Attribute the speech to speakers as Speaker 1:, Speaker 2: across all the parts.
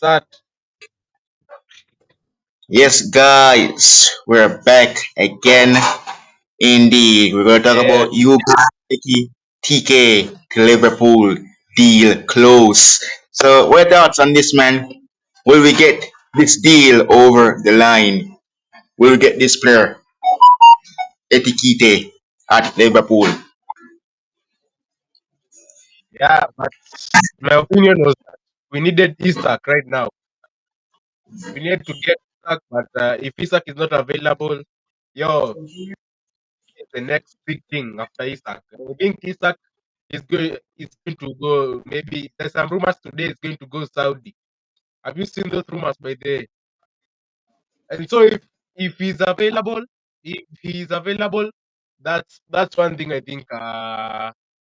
Speaker 1: Start.
Speaker 2: Yes, guys, we're back again. Indeed, we're going to talk
Speaker 1: Yes.
Speaker 2: about HUGO Ekitike to Liverpool deal close. So, what thoughts on this, man? Will we get this deal over the line? Will we get this player Ekitike at Liverpool?
Speaker 1: Yeah, but my opinion was that we needed Isak right now. We need to get Isak, but if Isak is not available, yo, it's the next big thing after Isak. I think Isak is going to go. Maybe there's some rumors today. It's going to go Saudi. Have you seen those rumors by the? And so if he's available, if he's available, that's one thing I think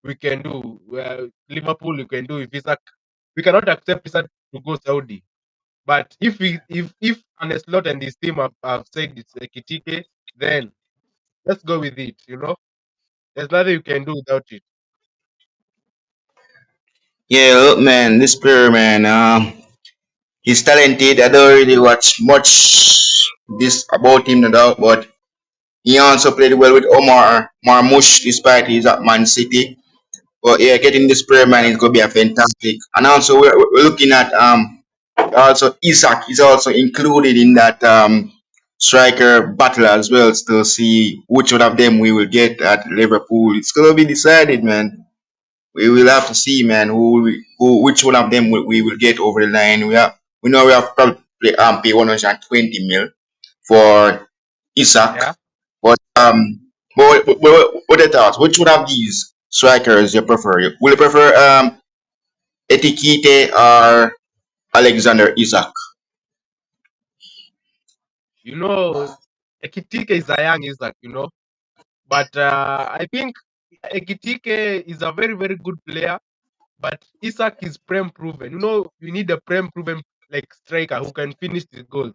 Speaker 1: we can do. Liverpool we can do if Isak. We cannot accept Isak to go Saudi. But if Arne Slot and his team have said it's Ekitike, then let's go with it. There's nothing you can do without it.
Speaker 2: Yeah, look, man, this player, man, he's talented. I don't really watch much this about him, no doubt, but he also played well with Omar Marmoush despite he's at Man City. But yeah, getting this player, man, is going to be a fantastic. And also, we're looking at also Isak is also included in that striker battle as well to see which one of them we will get at Liverpool. It's going to be decided, man. We will have to see, man, which one of them we will get over the line. We know we have probably pay 120 mil for Isak.
Speaker 1: Yeah.
Speaker 2: But what are your thoughts? Which one of these strikers you prefer? Will you prefer Etikite or Alexander Isak?
Speaker 1: You know, Ekitike is a young Isak. But I think Ekitike is a very, very good player. But Isak is prem proven. You need a prem proven like striker who can finish the goals.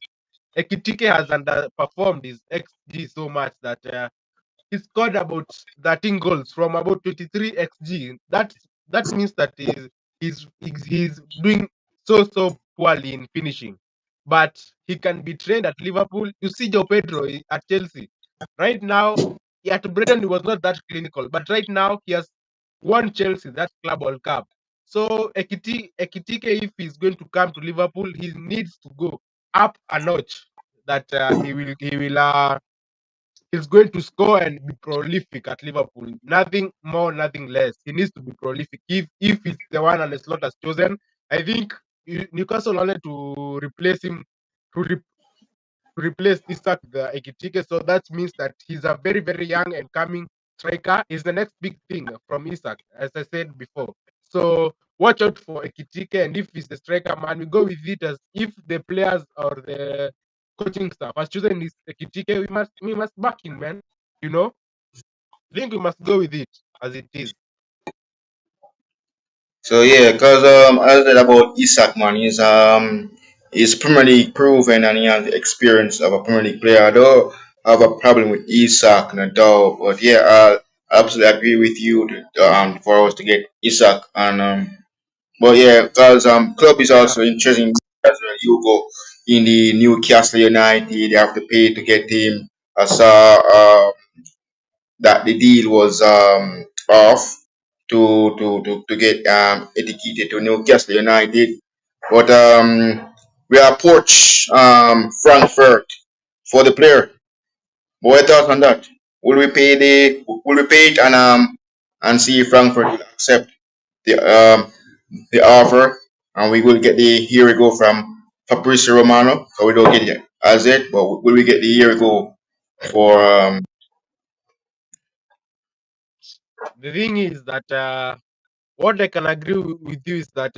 Speaker 1: Ekitike has underperformed his XG so much that he scored about 13 goals from about 23 xg. That means that he's doing so poorly in finishing. But he can be trained at Liverpool. You see Joe Pedro at Chelsea. Right now, at Brighton he was not that clinical, but right now he has won Chelsea that Club World Cup. So Ekitike, if he's going to come to Liverpool, he needs to go up a notch. That he's going to score and be prolific at Liverpool. Nothing more, nothing less. He needs to be prolific. If it's the one and the slot has chosen, I think Newcastle wanted to replace him to, to replace Isak the Ekitike. So that means that he's a very, very young and coming striker. Is the next big thing from Isak, as I said before. So watch out for Ekitike, and if he's the striker man, we go with it as if the players or the coaching staff has chosen this Ekitike, we must back him, man. You know, I think we must go with it as it is.
Speaker 2: So yeah, because I said about Isak, man, he's Premier League proven and he has the experience of a Premier League player. I don't have a problem with Isak, no doubt, but yeah, I absolutely agree with you for us to get Isak and but yeah, because club is
Speaker 1: Yeah,
Speaker 2: also interesting as well. You go in the Newcastle United, they have to pay to get him. I saw that the deal was off to get Ekitike to Newcastle United, but we approach Frankfurt for the player. What thoughts on that? Will we pay it and see if Frankfurt will accept the offer, and we will get the here we go from Fabrizio Romano. So we don't get it as it, but will we get the here we go for
Speaker 1: the thing is that what I can agree with you is that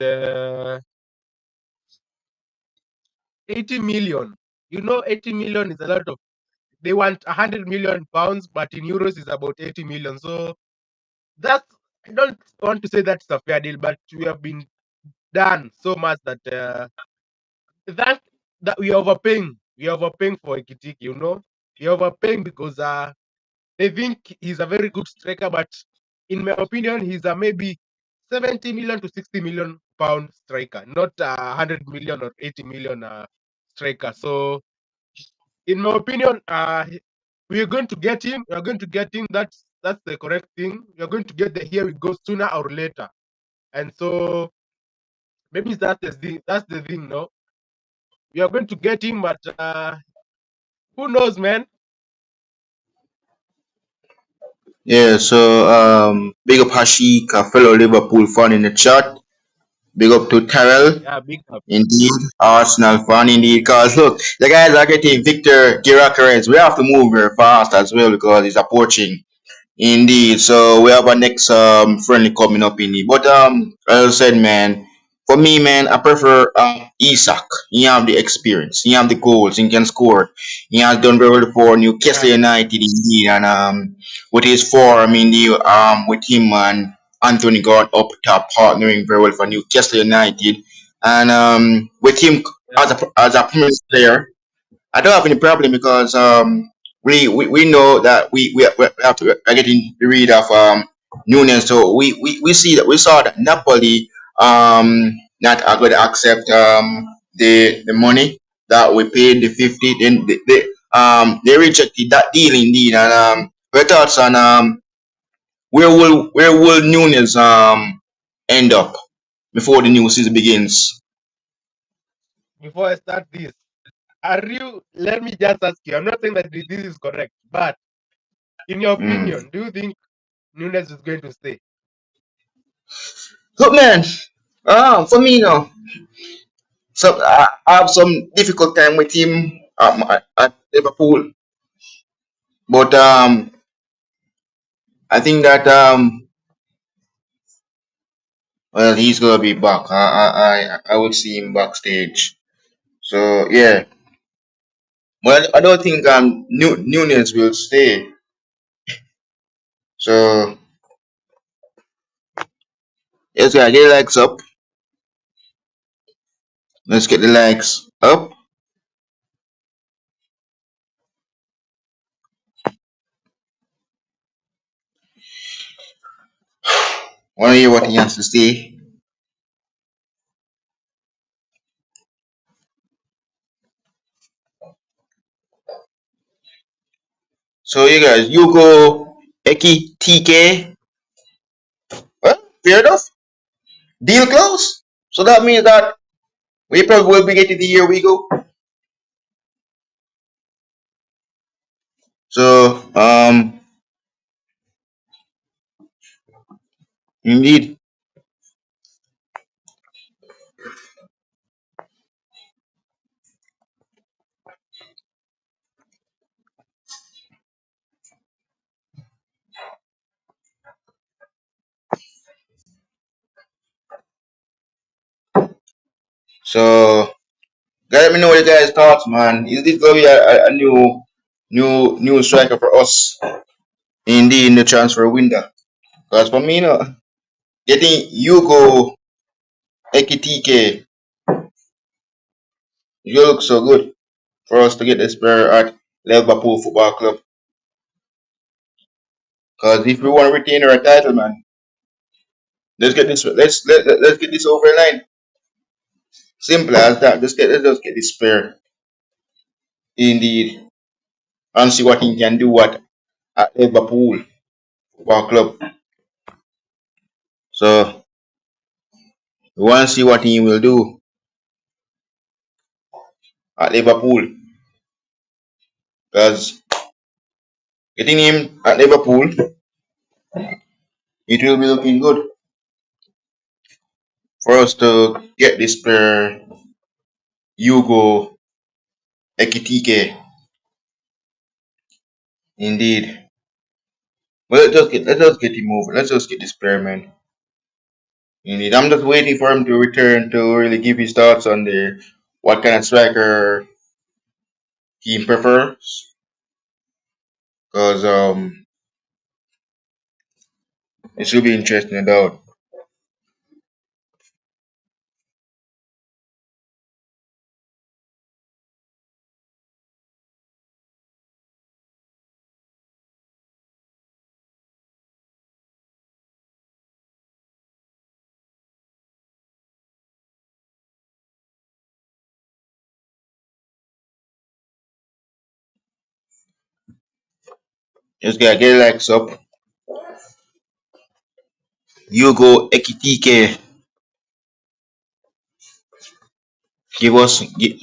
Speaker 1: 80 million. 80 million is a lot of. They want 100 million pounds, but in euros is about 80 million. So that's I don't want to say that's a fair deal, but we have been done so much that that we are overpaying. We are overpaying for Ekitike. We are overpaying because they think he's a very good striker, but in my opinion, he's a maybe 70 million to 60 million pound striker, not 100 million or 80 million striker. So, in my opinion, we're going to get him. We're going to get him. That's the correct thing. We're going to get the here we go sooner or later. And so maybe that's the thing. That's the thing. No, we are going to get him, but who knows, man?
Speaker 2: Yeah, so big up Hashik, a fellow Liverpool fan in the chat. Big up to Terrell,
Speaker 1: Yeah, big up.
Speaker 2: indeed. Arsenal fan, indeed. Because look, the guys are getting Victor Gyökeres. We have to move very fast as well because he's approaching. Indeed. So we have our next friendly coming up indeed. But as I said, man, for me, man, I prefer Isak. He have the experience. He have the goals. He can score. He has done very well for Newcastle
Speaker 1: Yeah,
Speaker 2: United indeed. And with his form in the with him and Anthony Gordon up top partnering very well for Newcastle United. And with him
Speaker 1: yeah.
Speaker 2: as a Premier League player, I don't have any problem because we know that we have to are getting rid of Nunes. So we see that we saw that Napoli not are going to accept the money that we paid the 50. Then they rejected that deal indeed. And your thoughts on where will Nunes end up before the new season begins?
Speaker 1: Before I start this, are you? Let me just ask you. I'm not saying that this is correct, but in your
Speaker 2: Mm.
Speaker 1: opinion, do you think Nunes is going to stay?
Speaker 2: Look, man. For me, no. So I have some difficult time with him at Liverpool, but I think that well he's gonna be back. I would see him backstage. So yeah, well I don't think Nunes will stay. So let's get the likes up. Let's get the likes up. Want to hear what he has to say? So you guys, you go Ekitike. Well, fair enough. Deal close. So that means that we probably will be getting the year we go. So indeed. So let me know what you guys thoughts, man. Is this gonna be a new striker for us? Indeed, in the transfer window. Because for me, getting Hugo Ekitike, you look so good for us to get this player at Liverpool Football Club. Because if we want to retain our title, man, let's get this. Let's get this over the line. Simple as that. Let's just get this player. Indeed, and see what he can do at Liverpool Football Club. So we want to see what he will do at Liverpool. Because getting him at Liverpool, it will be looking good for us to get this player, Hugo Ekitike. Indeed. But let's just get him over. Let's just get this player, man. Indeed. I'm just waiting for him to return to really give his thoughts on the what kind of striker he prefers. Because it should be interesting about. Just gotta get your likes up. Hugo Ekitike.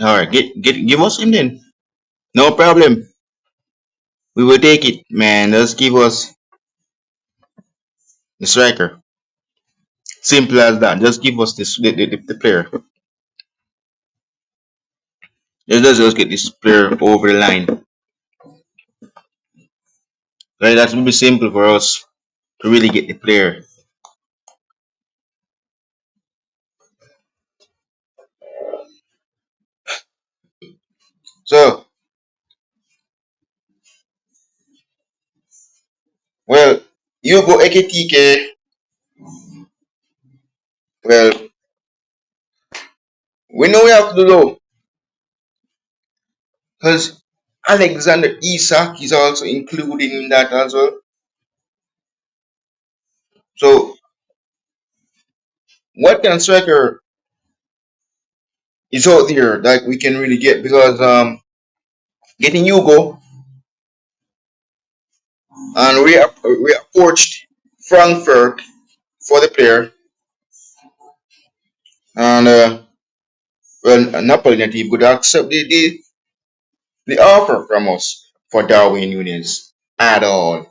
Speaker 2: All right. Give us him then. No problem. We will take it, man. Just give us the striker. Simple as that. Just give us the player. Let's just get this player over the line. Right, that will be simple for us to really get the player. So, well, Hugo Ekitike, well, we know we have to do though, because Alexander Isak is also included in that as well. So, what kind of striker is out there that we can really get? Because getting Hugo and we approached Frankfurt for the player, and well, Napoli team could accept the offer from us for Darwin Nunes at all.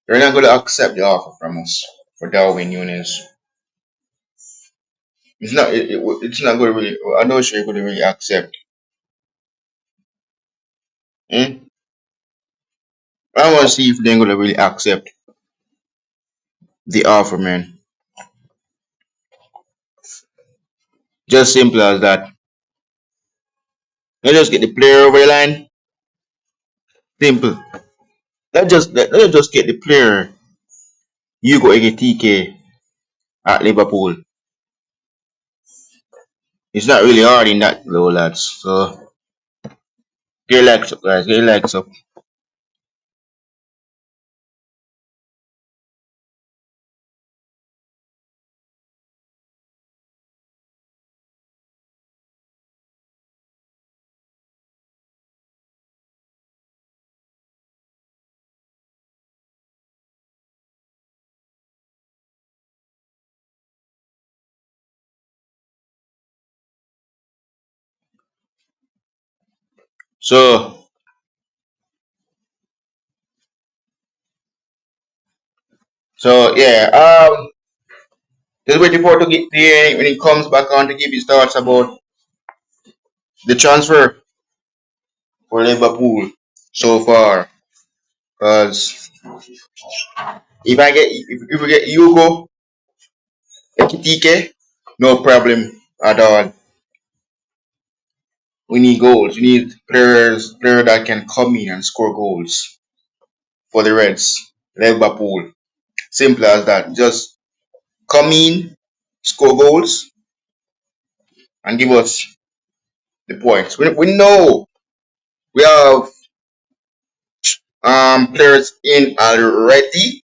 Speaker 2: They're not going to accept the offer from us for Darwin Nunes. It's not going to really. I'm not sure you're going to really accept. Hmm? I want to see if they're going to really accept the offer, man. Just simple as that. Let's just get the player over the line. Simple. Let's just get the player. Hugo Ekitike at Liverpool. It's not really hard in that though, lads. So get your likes up, guys. Get your likes up. So yeah. Just waiting for to get there when he comes back on to give his thoughts about the transfer for Liverpool so far. Because if we get Hugo Ekitike, no problem at all. We need goals. We need player that can come in and score goals for the Reds, Liverpool. Simple as that. Just come in, score goals, and give us the points. We know we have players in already.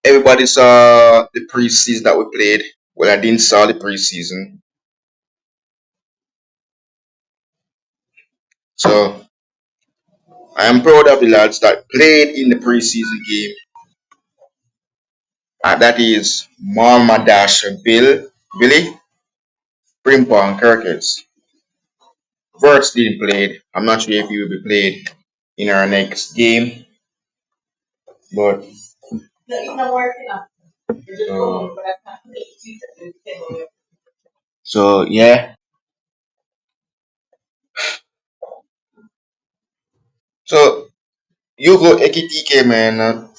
Speaker 2: Everybody saw the preseason that we played. Well, I didn't saw the preseason, so I am proud of the lads that played in the preseason game. And that is Marmadash Billy, Primpa, and Kirkes. Verts didn't play. I'm not sure if he will be played in our next game, but so, so yeah. So Hugo Ekitike, man,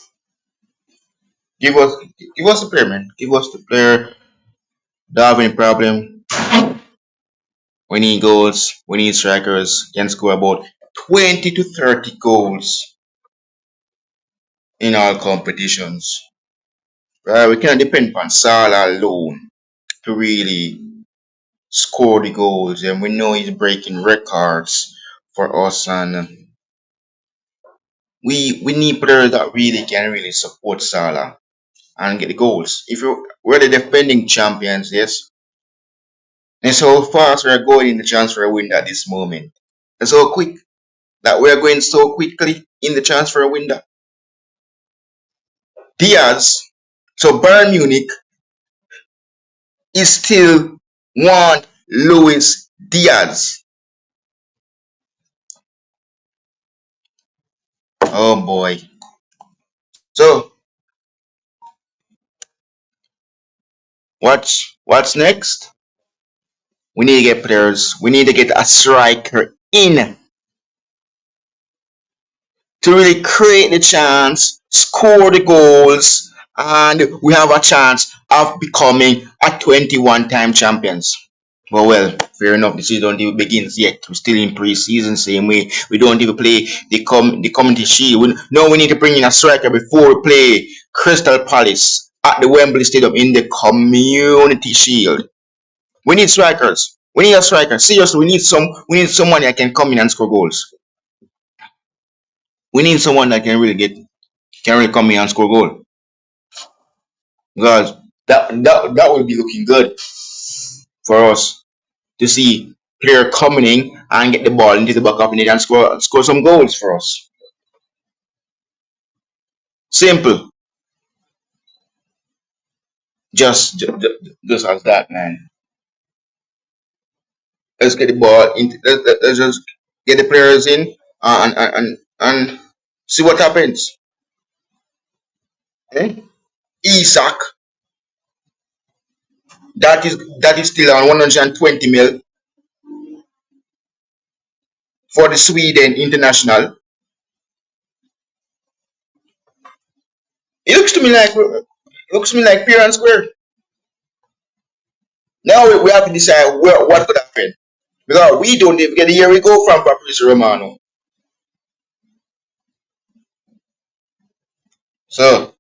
Speaker 2: give us give us the player, man. Give us the player. Don't have any problem. We need goals. We need strikers. Can score about 20 to 30 goals in all competitions. Right? We cannot depend on Salah alone to really score the goals. And we know he's breaking records for us. And we need players that really can really support Salah and get the goals. If we're the defending champions, yes. And so fast we're going in the transfer window at this moment. And so quick that we're going so quickly. in the transfer window. Diaz. So Bayern Munich is still want Luis Diaz. Oh boy. So what's next? We need to get players. We need to get a striker in to really create the chance, score the goals, and we have a chance of becoming a 21-time champions. Well, fair enough. The season don't even begins yet. We're still in pre-season, same way. We don't even play the Community Shield. We need to bring in a striker before we play Crystal Palace at the Wembley Stadium in the Community Shield. We need strikers. We need a striker. Seriously, we need someone that can come in and score goals. We need someone that can really come in and score goal. Because that will be looking good for us to see player coming in and get the ball into the back of the net and score some goals for us. Simple, just as that, man. Let's get the ball into. Let's just get the players in and see what happens. Eh? Isak, that is still on 120 mil for the Sweden international. It looks to me like fair and square. Now we have to decide what could happen. Because we don't even get a year we go from Patrice Romano. So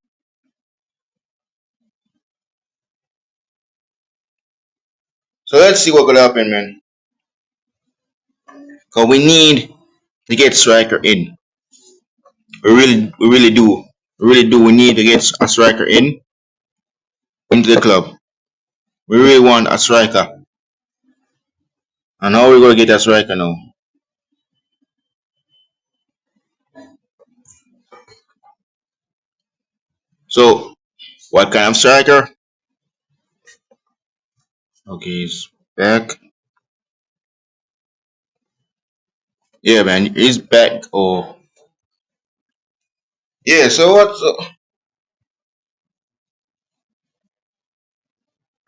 Speaker 2: let's see what could happen, man. Because we need to get striker in. We really do. We really do. We need to get a striker into the club. We really want a striker. And how we gonna get a striker now? So what kind of striker? Okay, he's back. Yeah, man, he's back. Oh, yeah. So what?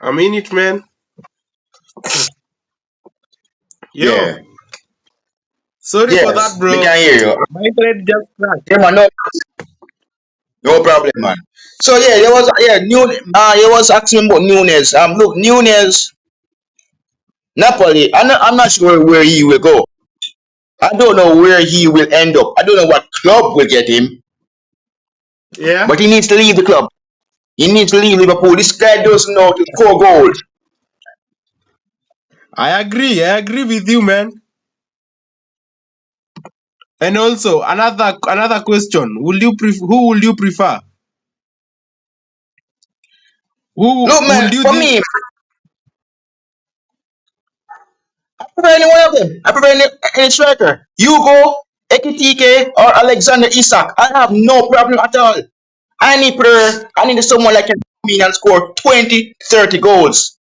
Speaker 1: I'm in it, man.
Speaker 2: Yeah,
Speaker 1: Yo, sorry for that,
Speaker 2: yes, we
Speaker 1: bro.
Speaker 2: can hear you.
Speaker 1: My internet just crashed.
Speaker 2: Yeah, man, no problem, man. So yeah, there was asking about Nunes. Look, Nunes, Napoli. I'm not sure where he will go. I don't know where he will end up. I don't know what club will get him,
Speaker 1: Yeah,
Speaker 2: but he needs to leave the club. He needs to leave Liverpool. This guy doesn't know to score goals.
Speaker 1: I agree. I agree with you, man. And also another question: who would you prefer? Who
Speaker 2: Look, man,
Speaker 1: would you
Speaker 2: for
Speaker 1: think?
Speaker 2: me, I prefer any one of them. I prefer any striker. Hugo, Ekitike, or Alexander Isak. I have no problem at all. I need someone that can come in and score 20, 30 goals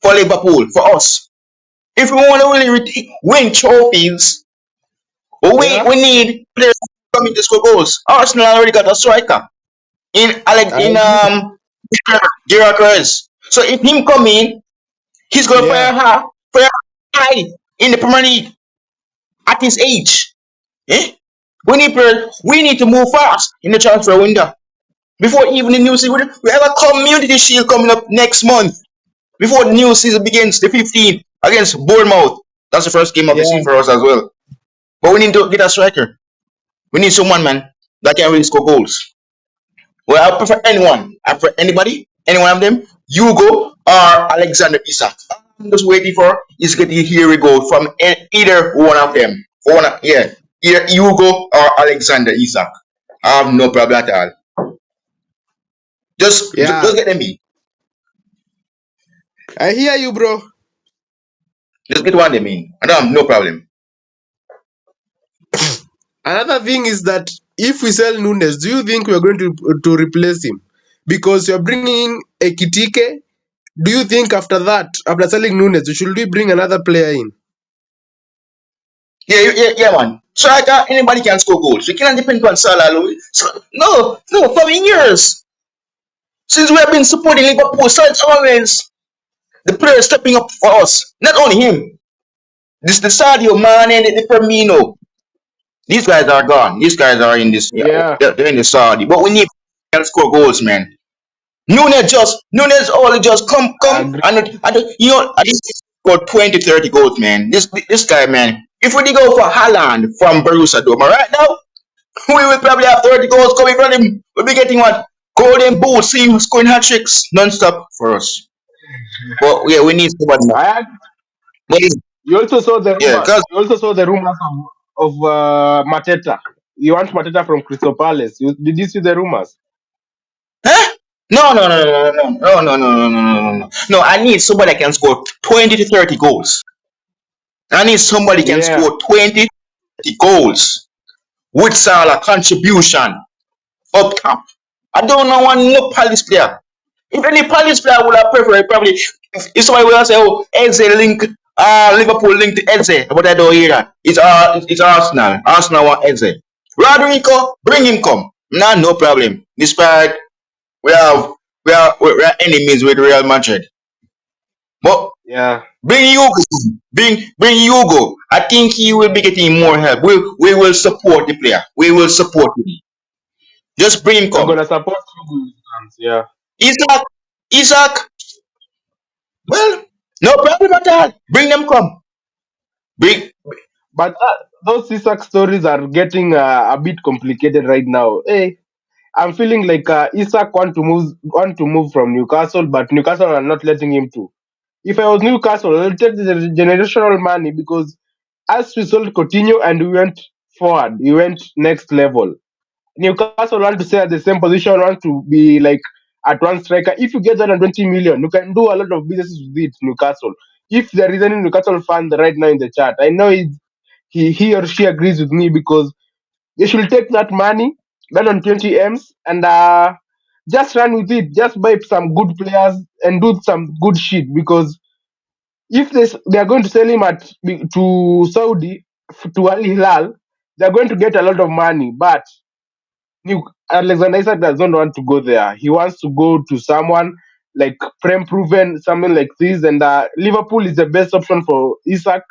Speaker 2: for Liverpool, for us. If we want to really win trophies,
Speaker 1: Yeah,
Speaker 2: we need players coming to score goals. Arsenal already got a striker
Speaker 1: I agree.
Speaker 2: Gerard Cruz. So if him come in, he's gonna
Speaker 1: Yeah,
Speaker 2: fire high in the Premier League at his age. Eh? We need to move fast in the transfer window. Before even the new season, we have a community shield coming up next month. Before the new season begins, the 15th against Bournemouth. That's the first game of the season
Speaker 1: yeah,
Speaker 2: for us as well. But we need to get a striker. We need someone, man, that can really score goals. Well, I prefer anyone. I prefer anybody, any one of them. Hugo or Alexander Isak. I'm just waiting for is getting here we go from either one of them. Yeah, either Hugo or Alexander Isak. I have no problem at all. Just
Speaker 1: yeah.
Speaker 2: get them in.
Speaker 1: I hear you, bro.
Speaker 2: Just get one of them in. I don't have no problem.
Speaker 1: Another thing is that if we sell Nunes, do you think we are going to replace him? Because you're bringing in Ekitike. Do you think after that, after selling Nunes, should we bring another player in?
Speaker 2: Yeah, man. Striker, anybody can score goals. We cannot depend on Salah alone. So, no, for years. Since we have been supporting Liverpool, so it's always the players stepping up for us. Not only him. This the Sadio Mane and the Firmino. These guys are gone. These guys are in this. Yeah,
Speaker 1: Yeah,
Speaker 2: they're in the Saudi. But we need to score goals, man. Nunes only just
Speaker 1: I
Speaker 2: come
Speaker 1: agree.
Speaker 2: and I think he scored 20, 30 goals, man. This guy, man. If we did go for Haaland from Borussia Dortmund right now, we will probably have 30 goals coming from him. We'll be getting what? Golden boots, see him scoring hat tricks non-stop for us. But yeah, we need somebody more.
Speaker 1: I,
Speaker 2: But
Speaker 1: you also saw the
Speaker 2: yeah,
Speaker 1: rumors.
Speaker 2: because
Speaker 1: You also saw the rumors of Mateta. You want Mateta from Crystal Palace? Did you see the rumors?
Speaker 2: huh? No. No, I need somebody that can score 20 to 30 goals. I need somebody can
Speaker 1: Yeah,
Speaker 2: score 20 30 goals with Salah contribution up top. I don't know one no Palace player. If any Palace player would have preferred, probably if somebody would have said, "Oh, Eze link, Liverpool link to Eze," but I don't hear that. It's Arsenal. Arsenal want Eze. Rodrigo, bring him come. Nah, no problem. Despite we have we are enemies with Real Madrid, but
Speaker 1: yeah.
Speaker 2: bring Hugo, bring Hugo. I think he will be getting more help. We will support the player. We will support him. Just bring him
Speaker 1: We're
Speaker 2: come.
Speaker 1: gonna support you. Yeah.
Speaker 2: Isaac, Isaac. Well, no problem at all. Bring them come. Bring.
Speaker 1: But those Isak stories are getting a bit complicated right now. Hey, I'm feeling like Isak want to move from Newcastle, but Newcastle are not letting him to. If I was Newcastle, I'll take the generational money because as we sold Coutinho and we went forward, we went next level. Newcastle want to stay at the same position, want to be like at one striker. If you get that 20 million, you can do a lot of businesses with it, Newcastle. If there is any Newcastle fan right now in the chat, I know he or she agrees with me because they should take that money, that on 20 M's, and just run with it. Just buy some good players and do some good shit because if they are going to sell him to Saudi to Al Hilal, they are going to get a lot of money. But Alexander Isak doesn't want to go there. He wants to go to someone like Prem Proven, something like this. And Liverpool is the best option for Isak.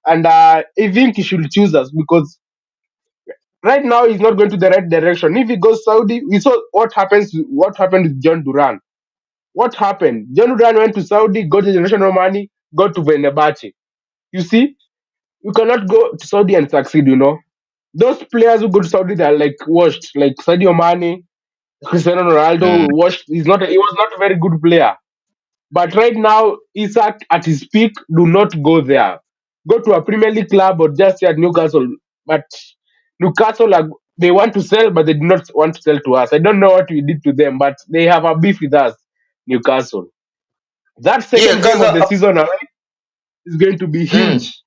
Speaker 1: And I think he should choose us because right now he's not going to the right direction. If he goes Saudi, we saw what happened with John Duran. What happened? John Duran went to Saudi, got international money, got to Venebache. You see, you cannot go to Saudi and succeed. Those players who go to Saudi, they're like washed, like Sadio Mane, Cristiano
Speaker 2: Mm,
Speaker 1: Ronaldo washed. He was not a very good player. But right now, Isak at his peak, do not go there. Go to a Premier League club or just stay at Newcastle. But Newcastle, they want to sell, but they do not want to sell to us. I don't know what we did to them, but they have a beef with us, Newcastle. That
Speaker 2: yeah,
Speaker 1: second game of the season is going to be
Speaker 2: mm,
Speaker 1: huge.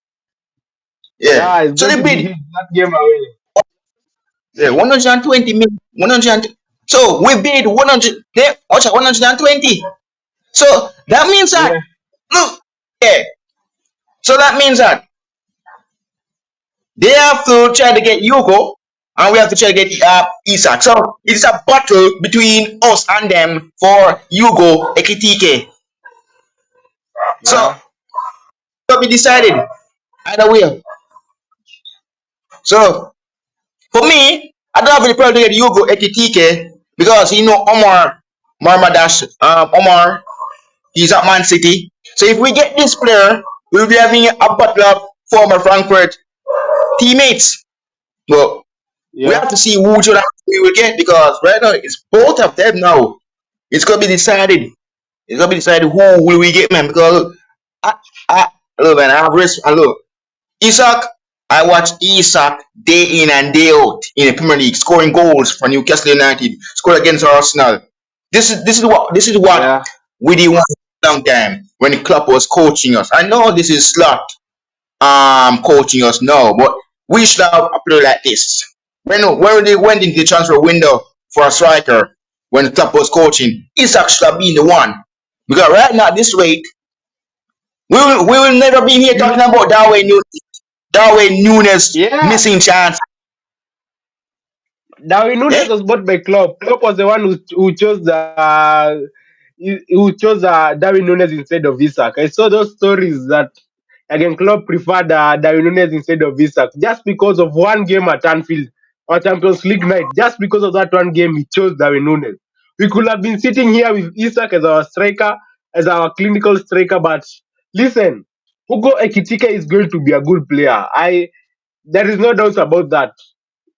Speaker 2: yeah.
Speaker 1: Yeah, it's
Speaker 2: So
Speaker 1: going
Speaker 2: they
Speaker 1: to be
Speaker 2: bid
Speaker 1: huge. That game away.
Speaker 2: yeah, 120 million. 100. So we bid 100. Yeah, watch out, 120. So that means that
Speaker 1: Yeah,
Speaker 2: look, yeah. So that means that they have to try to get Hugo, and we have to try to get Isak. So it's a battle between us and them for Hugo Ekitike. So
Speaker 1: yeah,
Speaker 2: to be decided either way. So for me, I don't have any problem to get Hugo Ekitike because Omar Marmadash, Omar, he's at Man City. So if we get this player, we'll be having a battle of former Frankfurt teammates. Well, we
Speaker 1: yeah.
Speaker 2: have to see who we will get because right now it's both of them now. It's gonna be decided. It's gonna be decided who will we get, man. Because I, I look, man, I have risk. And look, Isak, I watch Isak day in and day out in the Premier League, scoring goals for Newcastle United, scored against Arsenal. This is what
Speaker 1: Yeah,
Speaker 2: we did want a long time when the club was coaching us. I know this is slot coaching us now, but we should have a player like this. when they went into the transfer window for a striker, when the club was coaching, Isak should have been the one. Because right now, at this rate, we will never be here
Speaker 1: You
Speaker 2: talking
Speaker 1: know,
Speaker 2: about Darwin Nunes
Speaker 1: yeah,
Speaker 2: missing chance.
Speaker 1: Darwin Nunes
Speaker 2: Eh?
Speaker 1: was bought by Klopp. Klopp was the one who chose Darwin Nunes instead of Isak. I saw those stories that again Klopp preferred Darwin Nunes instead of Isak just because of one game at Anfield or Champions League night. Just because of that one game, he chose Darwin Nunes. We could have been sitting here with Isak as our striker, as our clinical striker. But listen, Hugo Ekitike is going to be a good player. There is no doubt about that.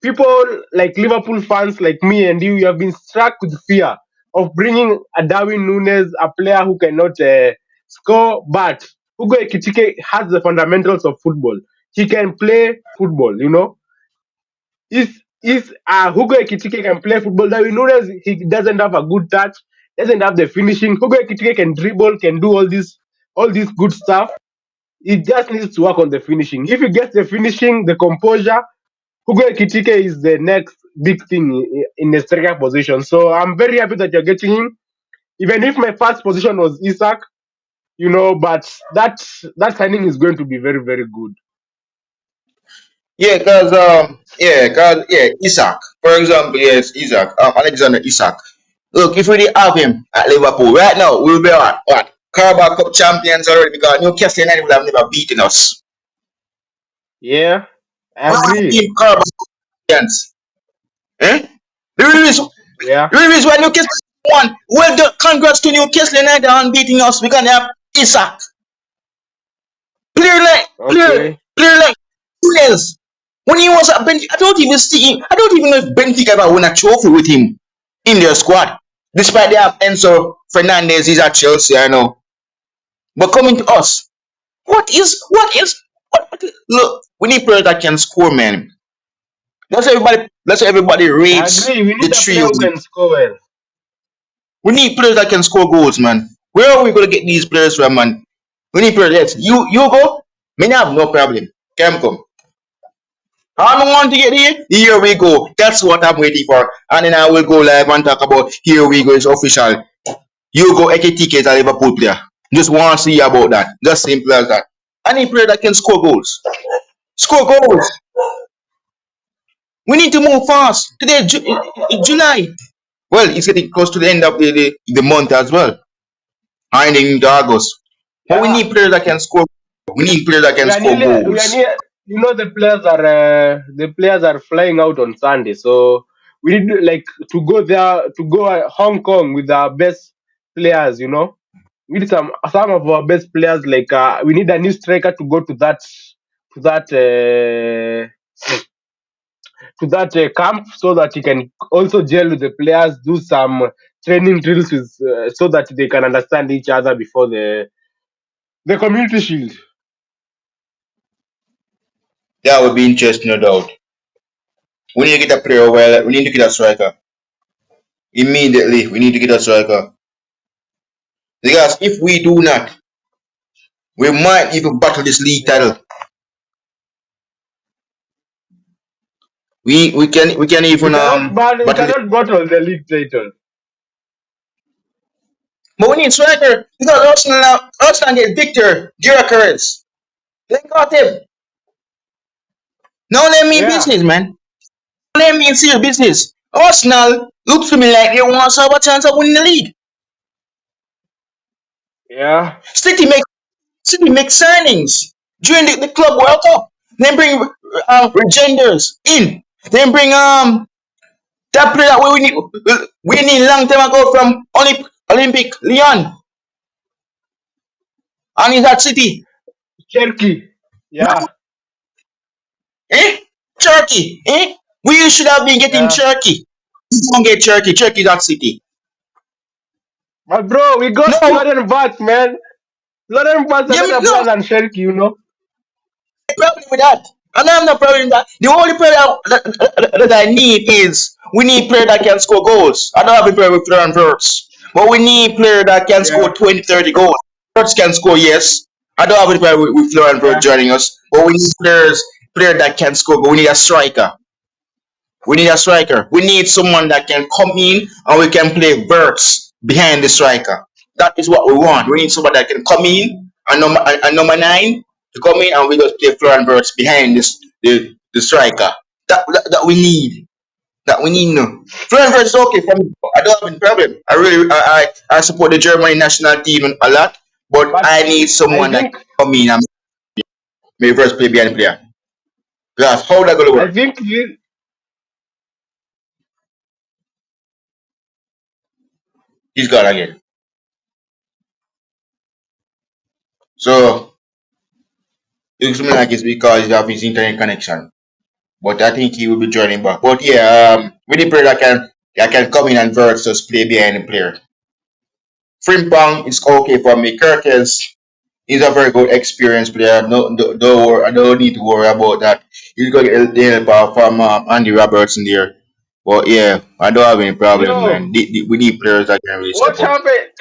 Speaker 1: People like Liverpool fans like me and you have been struck with fear of bringing a Darwin Nunes, a player who cannot score, but Hugo Ekitike has the fundamentals of football. He can play football, you know. If Hugo Ekitike can play football, Darwin Nunes he doesn't have a good touch, doesn't have the finishing. Hugo Ekitike can dribble, can do all this good stuff. He just needs to work on the finishing. If he gets the finishing, the composure, Hugo Ekitike is the next big thing in the striker position. So I'm very happy that you're getting him. Even if my first position was Isak, but that signing is going to be very, very good.
Speaker 2: Yeah, Isak. For example, yes, Isak. Alexander Isak. Look, if we didn't have him at Liverpool right now, we'll be what? Carabao Cup champions already because Newcastle United would have never beaten us.
Speaker 1: Yeah, I
Speaker 2: Why are
Speaker 1: agree.
Speaker 2: we Carabao Cup champions? Eh? The real reason,
Speaker 1: Yeah,
Speaker 2: the real reason why Newcastle won. Well done. Congrats to Newcastle United on beating us. We're gonna have Isak.
Speaker 1: okay.
Speaker 2: Player like who else? When he was at Benfica, I don't even see him. I don't even know if Benfica ever won a trophy with him in their squad. Despite they have Enzo Fernandez, he's at Chelsea, I know. But coming to us, look, we need players that can score, man. Let's everybody
Speaker 1: I
Speaker 2: rates
Speaker 1: agree. We
Speaker 2: the
Speaker 1: need a player
Speaker 2: trio.
Speaker 1: who can score well.
Speaker 2: We need players that can score goals, man. Where are we gonna get these players from, man? We need players. Yes, you go. Me have no problem. Come. I don't want to get here. Here we go. That's what I'm waiting for. And then I will go live and talk about here we go. It's official. You go Ekitike is a Liverpool player. Just want to see about that. Just simple as that. Any player that can score goals. Score goals. We need to move fast. Today, July. Well, it's getting close to the end of the month as well. Ending into August. But we
Speaker 1: Yeah,
Speaker 2: need players that can score. We need players that
Speaker 1: we
Speaker 2: can
Speaker 1: are
Speaker 2: score
Speaker 1: nearly. We are
Speaker 2: goals.
Speaker 1: near. The players are flying out on Sunday, so we need to go there to go Hong Kong with our best players. We need some of our best players. We need a new striker to go to that uh, camp so that he can also gel with the players, do some training drills so that they can understand each other before the community shield.
Speaker 2: That would be interesting, no doubt. We need to get a player well. We need to get a striker. Immediately, we need to get a striker. Because if we do not, we might even battle this league
Speaker 1: Yeah,
Speaker 2: title. We can
Speaker 1: we
Speaker 2: even
Speaker 1: cannot we
Speaker 2: battle it.
Speaker 1: cannot battle the league title.
Speaker 2: But we need striker because Arsenal get Victor Gyökeres. They got him. Now let me
Speaker 1: Yeah,
Speaker 2: business, man. Let me serious business. Arsenal looks to me like they want to have a chance of winning the league.
Speaker 1: yeah,
Speaker 2: City make City make signings during the Club World Cup. Then bring Regenders in. Then bring that player that we need long time ago from Olympic Lyon, and he's at City.
Speaker 1: Cherky.
Speaker 2: Now,
Speaker 1: Yeah,
Speaker 2: eh? Turkey, eh? We should have been getting
Speaker 1: yeah.
Speaker 2: Turkey. We don't get Turkey. Turkey's at City.
Speaker 1: But bro, we got
Speaker 2: No,
Speaker 1: Loden Vats, man. Loden Vats a
Speaker 2: yeah,
Speaker 1: better
Speaker 2: no
Speaker 1: player than Cherky.
Speaker 2: problem with that. And I have no problem with that. The only player that I need is we need player that can score goals. I don't have a problem with Florian Wirtz, but we need player that can score
Speaker 1: Yeah,
Speaker 2: 20, 30 goals. Wirtz can score, yes. I don't have a problem with Florian Wirtz
Speaker 1: yeah.
Speaker 2: joining us, but we need player that can score. But we need a striker. We need a striker. We need someone that can come in and we can play verts behind the striker. That is what we want. We need someone that can come in and number nine to come in and we just play floor and verts behind the striker. That we need. That we need no. Floor and verts is okay for me. I don't have any problem. I support the Germany national team a lot, but
Speaker 1: But
Speaker 2: I need
Speaker 1: I
Speaker 2: someone that
Speaker 1: think
Speaker 2: can come in and make verts play behind the player. Because how that gonna
Speaker 1: I
Speaker 2: work?
Speaker 1: think thi-
Speaker 2: He's gone again. So it looks to me like it's because of his internet connection. But I think he will be joining back. But yeah, with the player that can come in and versus play behind the player. Frimpong is okay for me. Kirkens is a very good experienced player. No, I don't need to worry about that. He's going to get the help from Andy Robertson there. But yeah, I don't have any problem, man.
Speaker 1: yo,
Speaker 2: We need players that can really
Speaker 1: what
Speaker 2: step up.
Speaker 1: happened?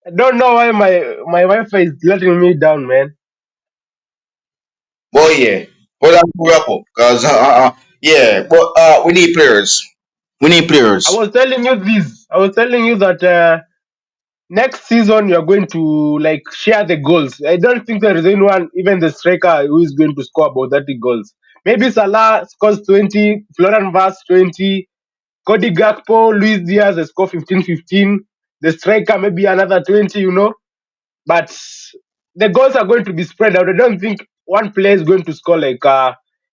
Speaker 1: I don't know why my Wi-Fi is letting me down, man.
Speaker 2: But yeah, but I'm wrap up because yeah, but we need players. We need
Speaker 1: I
Speaker 2: players.
Speaker 1: was telling you this. I was telling you that next season you're going to like share the goals. I don't think there is anyone, even the striker, who is going to score about 30 goals. Maybe Salah scores 20, Florian Vaz 20, Cody Gakpo, Luis Diaz they score 15, 15. The striker maybe another 20, but the goals are going to be spread out. I don't think one player is going to score like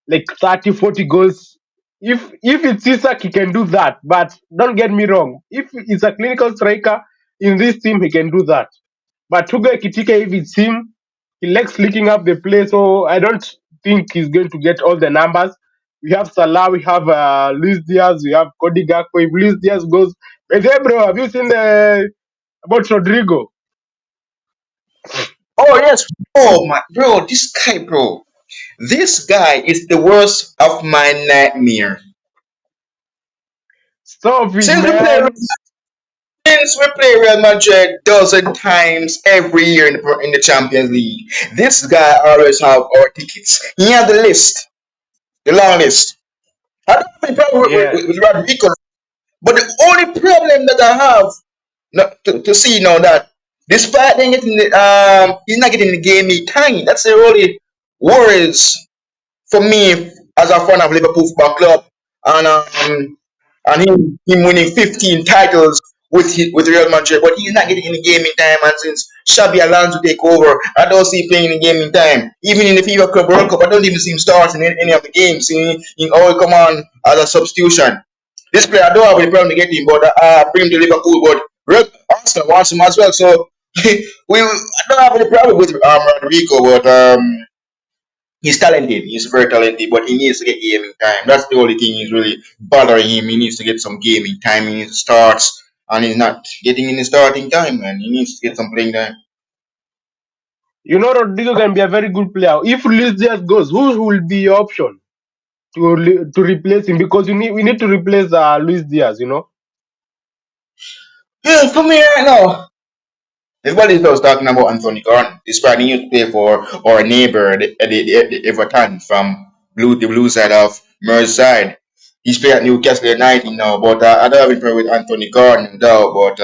Speaker 1: 30, 40 goals. If it's Isak, he can do that. But don't get me wrong. If it's a clinical striker in this team, he can do that. But Hugo Ekitike, if it's him, he likes licking up the play. So I don't think he's going to get all the numbers. We have Salah, we have Luis Diaz, we have Cody Gakpo. If Luis Diaz goes, but hey, bro, have you seen about Rodrigo?
Speaker 2: Oh yes. Oh my bro, this guy, bro. This guy is the worst of my nightmare.
Speaker 1: Stop it,
Speaker 2: Since we play
Speaker 1: man.
Speaker 2: since we play Real Madrid dozen times every year in the Champions League, this guy always have our tickets. He had the list, the long list. I don't have any problem
Speaker 1: Yeah.
Speaker 2: with Rodrigo, but the only problem that I have to see now that despite them getting he's not getting the game time. That's the only worries for me as a fan of Liverpool Football Club, and him winning 15 titles with Real Madrid, but he's not getting any gaming time. And since Xabi Alonso take over, I don't see him playing any gaming time. Even in the FIFA Club World Cup, I don't even see him starting in any of the games. He always come on as a substitution. This player, I don't have any problem to get him, but bring him to Liverpool. But Arsenal wants him as well, so I don't have any problem with Rodrigo, but he's talented. He's very talented, but he needs to get gaming time. That's the only thing is really bothering him. He needs to get some gaming time. He starts, and he's not getting in the starting time, man. He needs to get some playing time.
Speaker 1: Rodrigo can be a very good player. If Luis Diaz goes, who will be your option to replace him? Because we need to replace Luis Diaz.
Speaker 2: Yeah, for me right now. Everybody was talking about Anthony Gordon. This probably used to play for our neighbor, the Everton from the blue side of Merseyside. He's playing at Newcastle United now, but I don't have a problem with Anthony Gordon though. But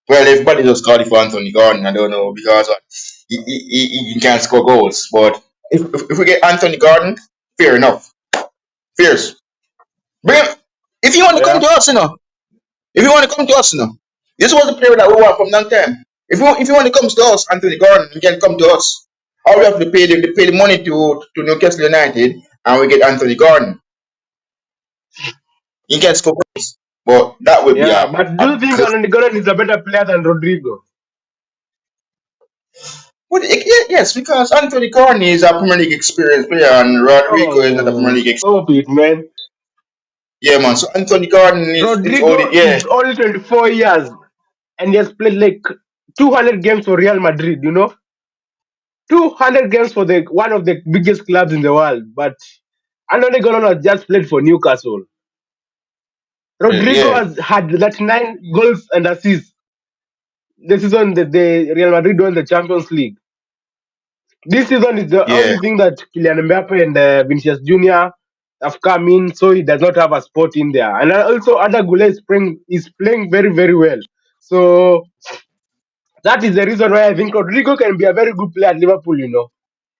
Speaker 2: well, everybody just call it for Anthony Gordon. I don't know because he can't score goals. But if we get Anthony Gordon, fair enough. Fierce. Bring him. If you want to come
Speaker 1: Yeah.
Speaker 2: to us, if you want to come to us, this was the player that we want from long time. If you want to come to us, Anthony Gordon, you can come to us. All we have to pay the money to Newcastle United, and we get Anthony Gordon. He can score goals, but that would be
Speaker 1: Yeah.
Speaker 2: a,
Speaker 1: But do
Speaker 2: a
Speaker 1: you think
Speaker 2: good.
Speaker 1: Andy Gordon is a better player than Rodrigo?
Speaker 2: But yes, because Anthony Gordon is a Premier League experienced player, and Rodrigo is not a Premier
Speaker 1: Oh,
Speaker 2: League
Speaker 1: stop it, man.
Speaker 2: Yeah, man. So Anthony Gordon is only
Speaker 1: Rodrigo
Speaker 2: yeah,
Speaker 1: is only 24 years and he has played like 200 games for Real Madrid. 200 games for the one of the biggest clubs in the world. But Andy Gordon has just played for Newcastle. Rodrigo
Speaker 2: yeah,
Speaker 1: has had that 9 goals and assists the season that the Real Madrid won the Champions League. This season is the
Speaker 2: yeah.
Speaker 1: only thing that Kylian Mbappe and Vinicius Jr. have come in, so he does not have a spot in there. And also, Ada Gule is playing very, very well. So that is the reason why I think Rodrigo can be a very good player at Liverpool.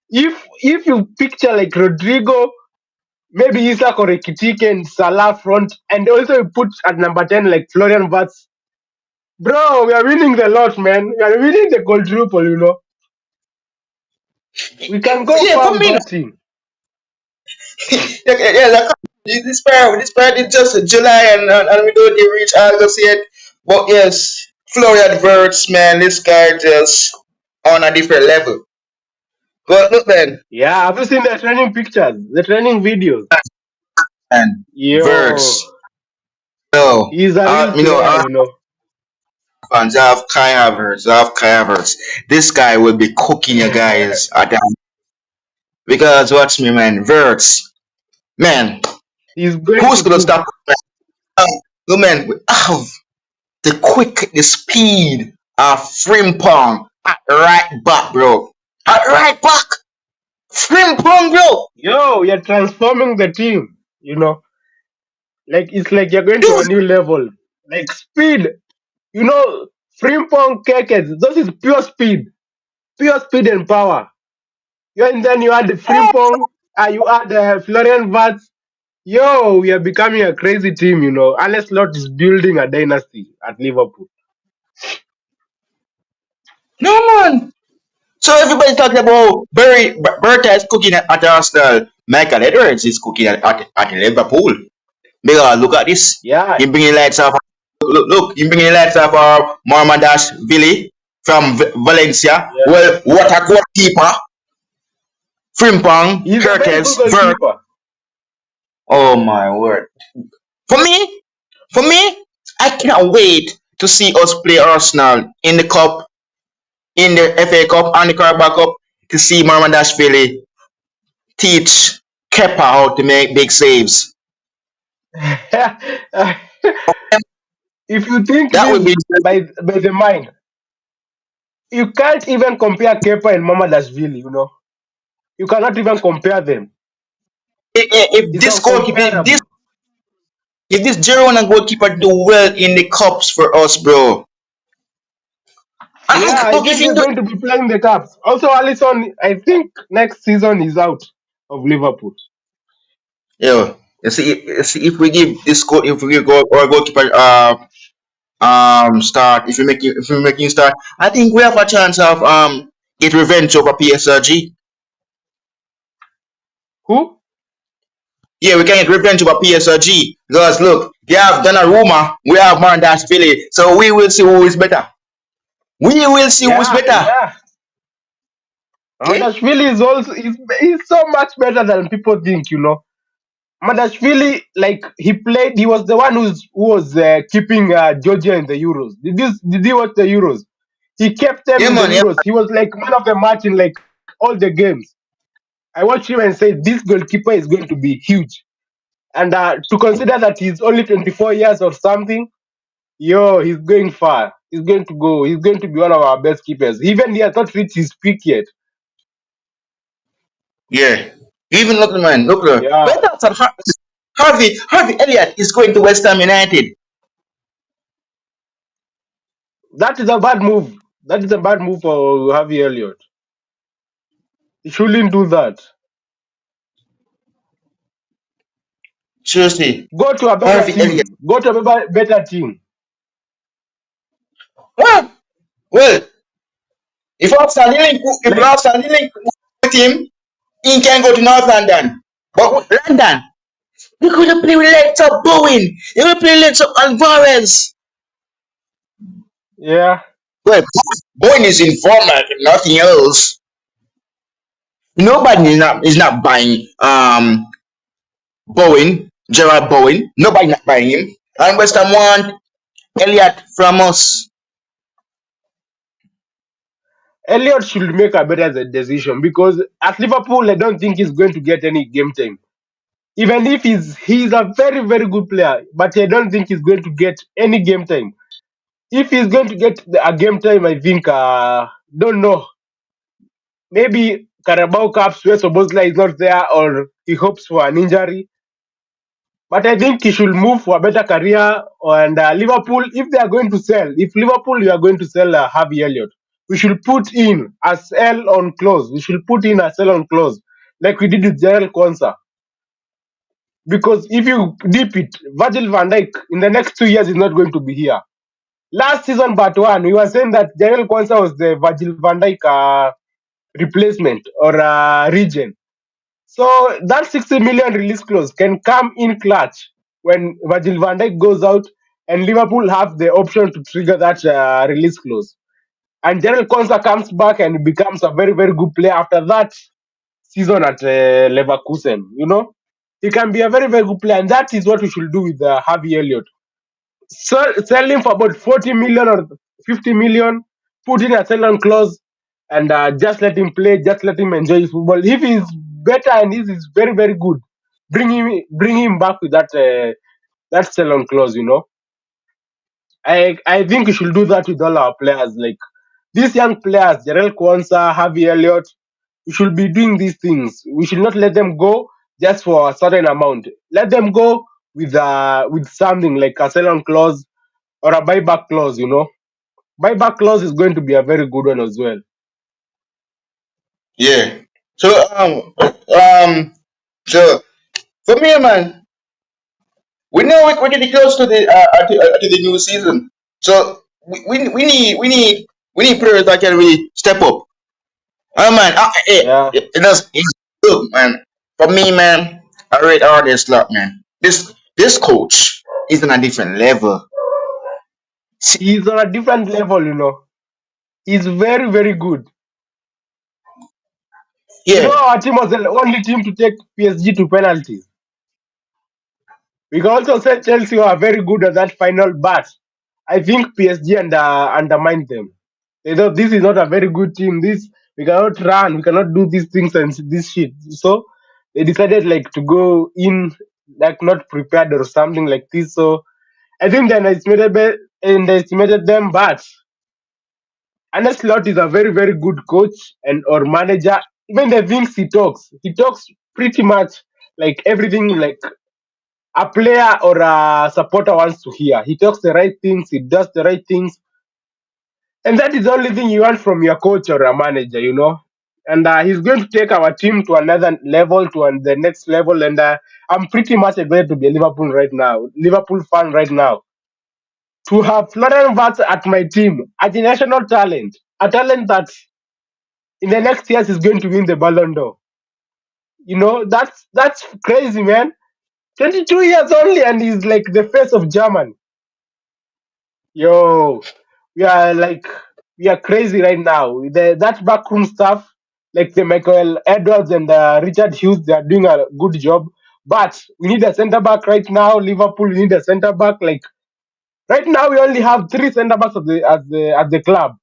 Speaker 1: If you picture like Rodrigo, maybe Isak or Ekitike and Salah front, and also you put at number 10 like Florian Wirtz. Bro, we are winning the lot, man. We are winning the quadruple. We can go
Speaker 2: Yeah,
Speaker 1: far
Speaker 2: for
Speaker 1: with
Speaker 2: me,
Speaker 1: that team.
Speaker 2: this part is just July and we don't even reach August yet. But yes, Florian Wirtz, man, this guy just on a different level. But look, man,
Speaker 1: Yeah, have you seen the training pictures, the training videos?
Speaker 2: and
Speaker 1: Yo,
Speaker 2: Wirtz, no,
Speaker 1: he's a real player,
Speaker 2: our fans have Kai Havertz, have Kai Havertz. This guy will be cooking you guys at the because watch me, man, Wirtz, man,
Speaker 1: He's going
Speaker 2: who's
Speaker 1: to
Speaker 2: gonna
Speaker 1: cook.
Speaker 2: stop? Look, man, we have the speed of Frimpong at right back, bro. At right back, Frimpong, bro.
Speaker 1: Yo, you're transforming the team. Like it's like you're going to a
Speaker 2: Dude,
Speaker 1: new level. Like speed. You know, Frimpong Kekes, this is pure speed and power. And then you add the Frimpong, you add Florian Vats. Yo, we are becoming a crazy team. Unless Lott is building a dynasty at Liverpool.
Speaker 2: no man. So everybody's talking about Berta is cooking at Arsenal. Michael Edwards is cooking at Liverpool. Because look at this.
Speaker 1: Yeah,
Speaker 2: You bringing lights off. Look, you bringing lights off Marmadash Billy from Valencia.
Speaker 1: yeah.
Speaker 2: Well, what a goalkeeper. Frimpong,
Speaker 1: He's a very good
Speaker 2: Curtis, Vert.
Speaker 1: goalkeeper.
Speaker 2: Oh my word. For me, for me, I cannot wait to see us play Arsenal in the cup, in the FA Cup and the Carabao Cup to see Marmandashvili teach Kepa how to make big saves.
Speaker 1: If you think
Speaker 2: That
Speaker 1: this
Speaker 2: would be
Speaker 1: by the mind, you can't even compare Kepa and Mamadashvili. You cannot even compare them.
Speaker 2: if
Speaker 1: It's
Speaker 2: this goalkeeper
Speaker 1: uncomparable.
Speaker 2: if this Girona goalkeeper do well in the cups for us, bro.
Speaker 1: Yeah, I
Speaker 2: Look, if
Speaker 1: think
Speaker 2: you
Speaker 1: he's
Speaker 2: do,
Speaker 1: going to be playing the Cups. Also, Alisson, I think next season is out of Liverpool.
Speaker 2: yeah, you see if we give this goal, if we give our goalkeeper start, if we making start, I think we have a chance of get revenge over PSG.
Speaker 1: Who?
Speaker 2: Yeah, we can get revenge over PSG because look, they have Donnarumma, we have Billy, so we will see who is better. We will see who is
Speaker 1: Yeah,
Speaker 2: better.
Speaker 1: yeah.
Speaker 2: Okay?
Speaker 1: Mamadashvili is also he's so much better than people think. Madashvili, like he was the one who was keeping Georgia in the Euros. Did you watch the Euros? He kept them
Speaker 2: Yeah,
Speaker 1: in the
Speaker 2: man. Yeah.
Speaker 1: Euros. He was like man of the match in like all the games. I watched him and said this goalkeeper is going to be huge. And to consider that he's only 24 years or something, yo, he's going far. He's going to go. He's going to be one of our best keepers. Even he has not reached his peak yet.
Speaker 2: Yeah. Even look, man. Look,
Speaker 1: Yeah,
Speaker 2: when that's Harvey Elliott is going to West Ham United.
Speaker 1: that is a bad move. That is a bad move for Harvey Elliott. He shouldn't do that.
Speaker 2: Seriously,
Speaker 1: Go to a better
Speaker 2: Harvey Elliott.
Speaker 1: team. Go to a better team.
Speaker 2: Well, well, if
Speaker 1: Like,
Speaker 2: Arsenal link with him, he can go to North London. But with London, we're going to play with Lex of Bowen. You're going to play Lex of Alvarez.
Speaker 1: yeah.
Speaker 2: Well, Bowen is in form like nothing else. Nobody is not buying Bowen, Gerard Bowen. Nobody not buying him. And West Ham want Elliott from us.
Speaker 1: Elliott should make a better decision because at Liverpool, I don't think he's going to get any game time. Even if he's a very, very good player, but I don't think he's going to get any game time. If he's going to get a game time, I think, don't know. Maybe Carabao Cups where Sobosla is not there or he hopes for an injury. But I think he should move for a better career. And Liverpool, if they are going to sell, if Liverpool you are going to sell Harvey Elliott, we should put in a sell on clause. We should put in a sell on clause like we did with Gerald Konsa. Because if you deep it, Virgil van Dijk in the next 2 years is not going to be here. Last season, but one, we were saying that Gerald Konsa was the Virgil van Dijk replacement or region. So that 60 million release clause can come in clutch when Virgil van Dijk goes out and Liverpool have the option to trigger that release clause. And Gerald Konsa comes back and becomes a very, very good player after that season at Leverkusen. You know, he can be a very, very good player. And that is what we should do with Harvey Elliott. Sell him for about 40 million or 50 million, put in a sell on clause, and just let him play, just let him enjoy his football. If he's better and he's very, very good, bring him back with that sell on clause, you know. I think we should do that with all our players. Like these young players, Jarel Kwanzaa, Harvey Elliott, we should be doing these things. We should not let them go just for a certain amount. Let them go with something like a sell on clause or a buyback clause, you know. Buyback clause is going to be a very good one as well.
Speaker 2: Yeah. So so for me, man, we know we're getting close to the new season. So we need players that can really step up. Oh man,
Speaker 1: Yeah.
Speaker 2: it's good, man. For me, man, I rate all this lot, man. This coach is on a different level. See,
Speaker 1: He's on a different level, you know. He's very, very good. You know,
Speaker 2: yeah,
Speaker 1: our team was the only team to take PSG to penalties. We can also say Chelsea were very good at that final, but I think PSG undermined them. They thought this is not a very good team. This we cannot run, we cannot do these things and this shit. So they decided like to go in like not prepared or something like this. So I think they underestimated them, but Arne Slot is a very, very good coach and or manager. Even the things he talks pretty much like everything like a player or a supporter wants to hear. He talks the right things, he does the right things, and that is the only thing you want from your coach or a manager, you know. And he's going to take our team to another level, the next level. And I'm pretty much excited to be a Liverpool fan right now. To have Florian Wirtz at my team, as a national talent, a talent that in the next years is going to win the Ballon d'Or. You know, that's crazy, man. 22 years only, and he's like the face of Germany. Yo, we are like we are crazy right now. That backroom stuff, like the Michael Edwards and Richard Hughes, they are doing a good job. But we need a centre back right now. Liverpool, we need a centre back. Like right now, we only have three centre backs at the club: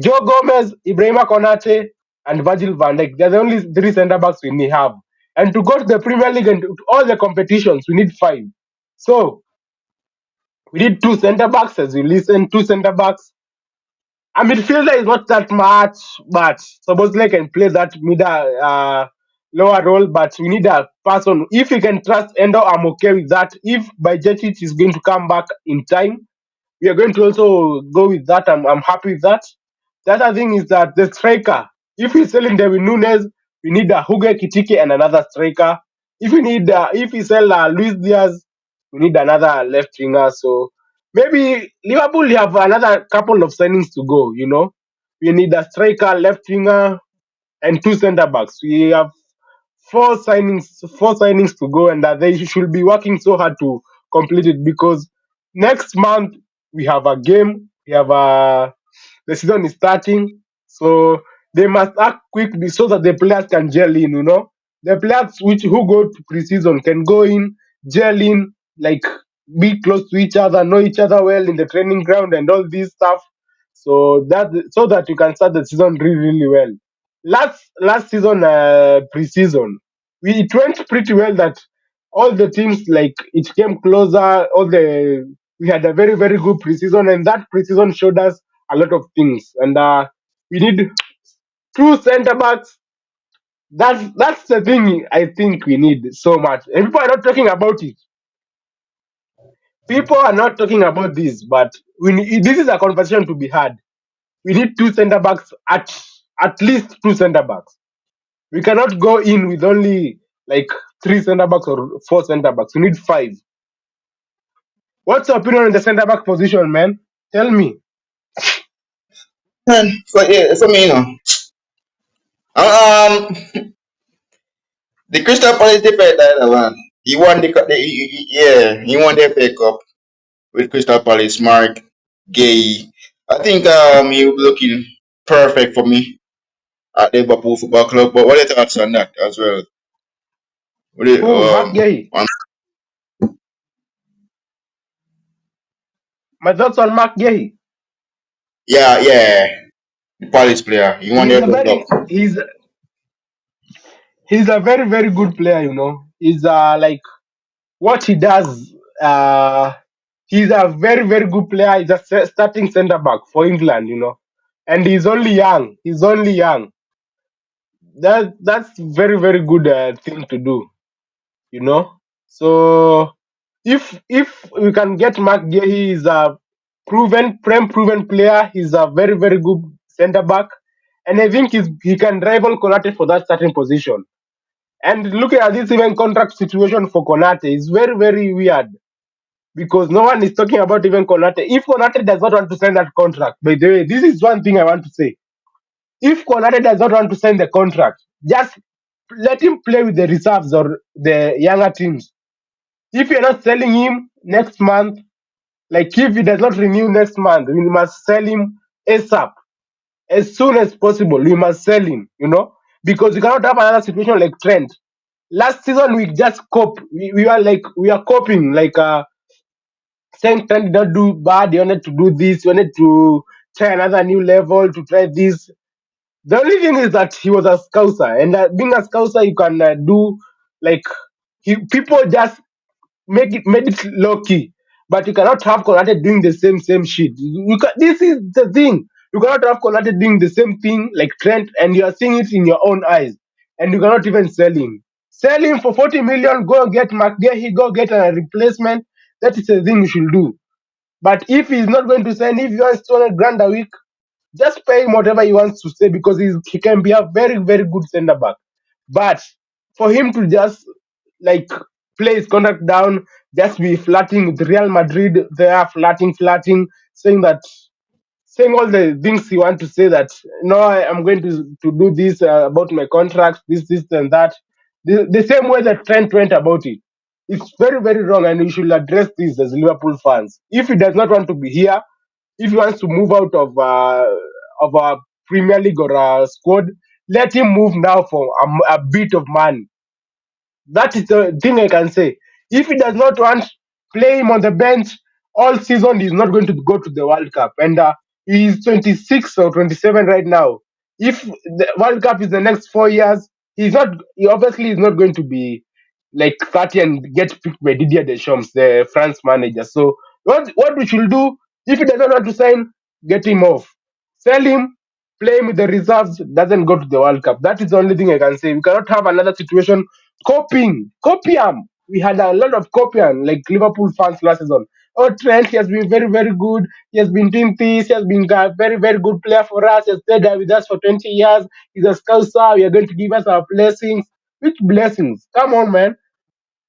Speaker 1: Joe Gomez, Ibrahima Konate, and Virgil van Dijk. They're the only three centre backs we need have. And to go to the Premier League and to all the competitions, we need five. So we need two centre backs, as you listen, two centre backs. A midfielder is not that much, but supposedly can play that middle lower role. But we need a person. If you can trust Endo, I'm okay with that. If Bajcetic is going to come back in time, we are going to also go with that. I'm happy with that. The other thing is that the striker, if we sell in David Nunes, we need a HUGO Ekitike and another striker. If we sell Luis Diaz, we need another left winger. So maybe Liverpool have another couple of signings to go. You know, we need a striker, left winger, and two centre backs. We have four signings to go, and they should be working so hard to complete it because next month we have a game. We have the season is starting, so they must act quickly so that the players can gel in. You know, the players who go to preseason can go in, gel in, like be close to each other, know each other well in the training ground, and all this stuff. So that you can start the season really, really well. Last season, preseason, it went pretty well. That all the teams like it came closer. We had a very, very good preseason, and that preseason showed us a lot of things. And we need two centre backs. That's the thing I think we need so much. And people are not talking about it. People are not talking about this, but this is a conversation to be had. We need two centre backs at least two centre backs. We cannot go in with only like three centre backs or four centre backs. We need five. What's your opinion on the centre back position, man? Tell me.
Speaker 2: And for me, um, the Crystal Palace defender, man, he won he won the FA Cup with Crystal Palace. Mark Gay, I think he was looking perfect for me at Liverpool Football Club. But what are your thoughts on that as well? What are
Speaker 1: Who? Mark Gay.
Speaker 2: on,
Speaker 1: My thoughts on Mark Gay.
Speaker 2: yeah, the Palace player. He won the
Speaker 1: He's a
Speaker 2: FA
Speaker 1: very
Speaker 2: Cup.
Speaker 1: he's a very very good player. You know, he's like what he does. He's a very very good player. He's a starting centre back for England. You know, and he's only young. He's only young. That's very very good thing to do. You know, so if we can get Mark Gay, he is a proven player. He's a very very good centre back, and I think he can rival Konate for that starting position. And looking at this even contract situation for Konate is very very weird because no one is talking about even Konate. If Konate does not want to sign that contract, by the way, this is one thing I want to say. If Konate does not want to sign the contract, just let him play with the reserves or the younger teams. If you're not selling him next month, like if he does not renew next month, we must sell him ASAP, as soon as possible. We must sell him, because you cannot have another situation like Trent. Last season we just cope. We are coping, like saying Trent did not do bad. He wanted to do this. He wanted to try another new level to try this. The only thing is that he was a scouser, and being a scouser, you can do like people just made it low key. But you cannot have Konate doing the same shit. This is the thing. You cannot have Konate doing the same thing like Trent, and you are seeing it in your own eyes, and you cannot even sell him. Sell him for 40 million. Go get McGahey. Go get a replacement. That is the thing you should do. But if he's not going to sign, if he wants 200 grand a week, just pay him whatever he wants to say because he can be a very, very good centre back. But for him to just like play his contract down, just be flirting with Real Madrid, they are flirting, saying that saying all the things he want to say that no, I'm going to do this about my contract, this and that. The same way that Trent went about it. It's very, very wrong, and we should address this as Liverpool fans. If he does not want to be here, if he wants to move out of a Premier League or a squad, let him move now for a bit of money. That is the thing I can say. If he does not want play him on the bench all season, he's not going to go to the World Cup. And he's 26 or 27 right now. If the World Cup is the next 4 years, he obviously is not going to be like 30 and get picked by Didier Deschamps, the France manager. So what we should do, if he does not want to sign, get him off. Sell him, play him with the reserves, doesn't go to the World Cup. That is the only thing I can say. We cannot have another situation. Copium. We had a lot of copium, like Liverpool fans last season. Oh, Trent, he has been very, very good. He has been doing this. He has been a very, very good player for us. He has stayed there with us for 20 years. He's a scouser. We are going to give us our blessings. Which blessings? Come on, man.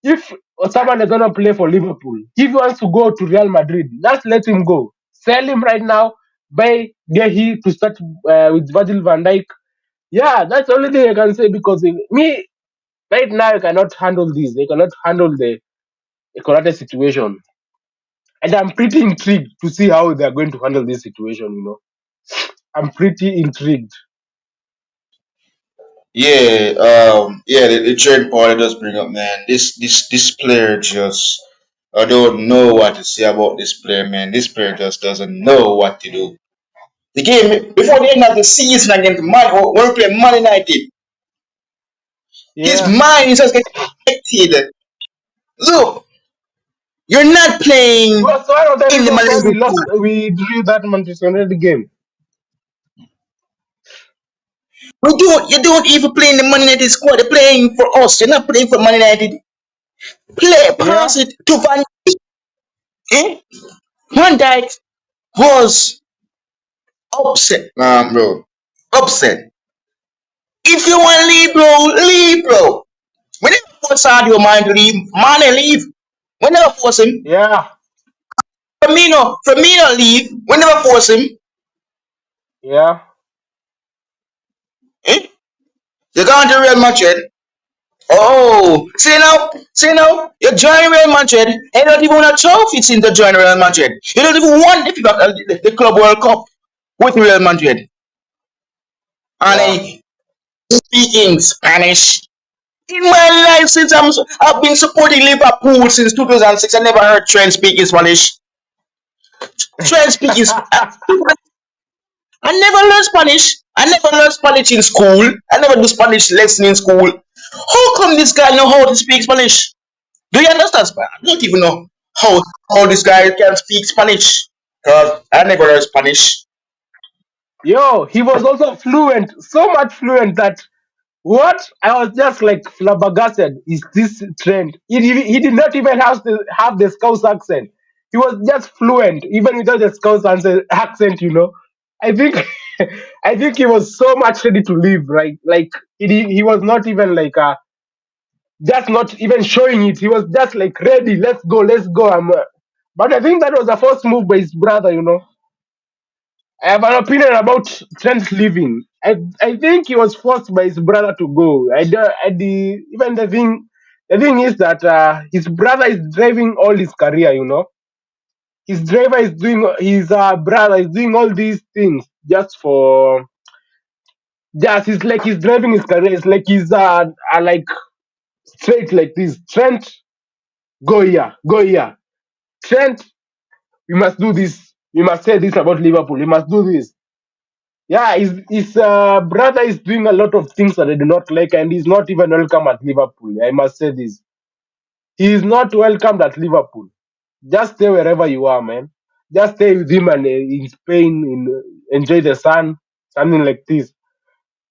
Speaker 1: If someone is going to play for Liverpool, if he wants to go to Real Madrid, just let him go. Sell him right now. Buy Gehi to start with Virgil van Dijk. Yeah, that's the only thing I can say because me, right now, I cannot handle this. They cannot handle the Konate situation. And I'm pretty intrigued to see how they're going to handle this situation. I'm pretty intrigued.
Speaker 2: Yeah, the trade part I just bring up, man. This player just I don't know what to say about this player, man. This player just doesn't know what to do. The game before the end of the season against Man, when we play Man United, his
Speaker 1: Yeah.
Speaker 2: mind is just getting affected. Look, you're not
Speaker 1: It
Speaker 2: playing
Speaker 1: was one of the
Speaker 2: in the
Speaker 1: reasons why
Speaker 2: Liverpool.
Speaker 1: we drew that Manchester United game.
Speaker 2: You don't even play in the Man United squad. You're playing for us. You're not playing for Man United. Pass
Speaker 1: Yeah,
Speaker 2: it to Van Dijk. Eh? Van Dijk was upset, bro. Upset. If you want to leave, bro, leave, bro. We never force Sadio Man to leave. Man, leave. We never force him.
Speaker 1: yeah,
Speaker 2: Firmino leave. We never force him.
Speaker 1: yeah.
Speaker 2: Eh? You going to Real Madrid. Oh, see now, you join Real Madrid. And you don't even want a trophy since you join Real Madrid. You don't even want the Club World Cup with Real Madrid. And
Speaker 1: Yeah.
Speaker 2: then speaking Spanish. In my life, I've been supporting Liverpool since 2006, I never heard Trent speaking Spanish. Trent speaking. I never learned Spanish. I never learned Spanish in school. I never do Spanish lesson in school. How come this guy know how to speak Spanish? Do you understand Spanish? I don't even know how this guy can speak Spanish. Cause I never learned Spanish.
Speaker 1: Yo, he was also fluent, so much fluent that what I was just like flabbergasted is this trend. He did not even have the Scouse accent. He was just fluent, even without the Scouse accent. I think I think he was so much ready to leave. Right, like he was not even like just not even showing it. He was just like ready. Let's go, let's go. But I think that was a first move by his brother. I have an opinion about Trent leaving. I think he was forced by his brother to go. Even the thing is that his brother is driving all his career. His brother is doing all these things just for just. It's like he's driving his career. It's like he's like straight like this. Trent, go here, go here. Trent, we must do this. We must say this about Liverpool. We must do this. Yeah, his brother is doing a lot of things that I do not like, and he's not even welcome at Liverpool. I must say this. He is not welcomed at Liverpool. Just stay wherever you are, man. Just stay with him and in Spain, enjoy the sun, something like this.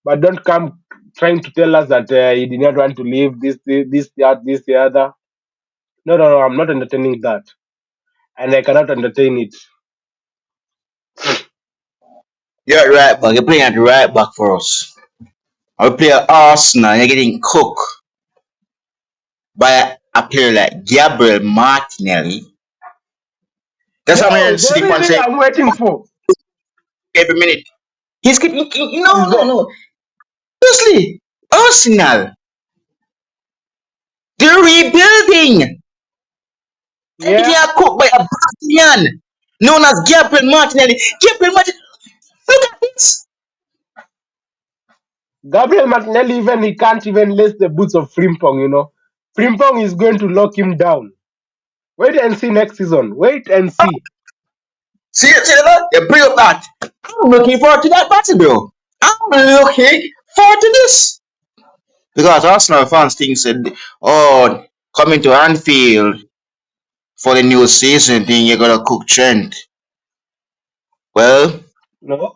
Speaker 1: But don't come trying to tell us that he did not want to leave this, the other. No, no, no. I'm not entertaining that, and I cannot entertain it.
Speaker 2: You're at right back. You're playing at the right back for us. I play at Arsenal. You're getting cooked by a player like Gabriel Martinelli. That's what I'm
Speaker 1: Yo,
Speaker 2: hearing
Speaker 1: the
Speaker 2: City
Speaker 1: only
Speaker 2: fans
Speaker 1: thing
Speaker 2: say
Speaker 1: I'm waiting for
Speaker 2: every minute. He's getting
Speaker 1: is
Speaker 2: no,
Speaker 1: the
Speaker 2: no. Seriously, Arsenal. They're rebuilding. And they
Speaker 1: yeah.
Speaker 2: are cooked by a Brazilian known as Gabriel Martinelli. Gabriel Martinelli. Look at this.
Speaker 1: Gabriel Martinelli, even he can't even lace the boots of Frimpong. Frimpong is going to lock him down. Wait and see next season. Wait and see.
Speaker 2: See that? They bring up that. I'm looking forward to that battle, bro. I'm looking forward to this. Because Arsenal fans think said, oh, coming to Anfield for the new season thing, you're gonna cook Trent. Well,
Speaker 1: No,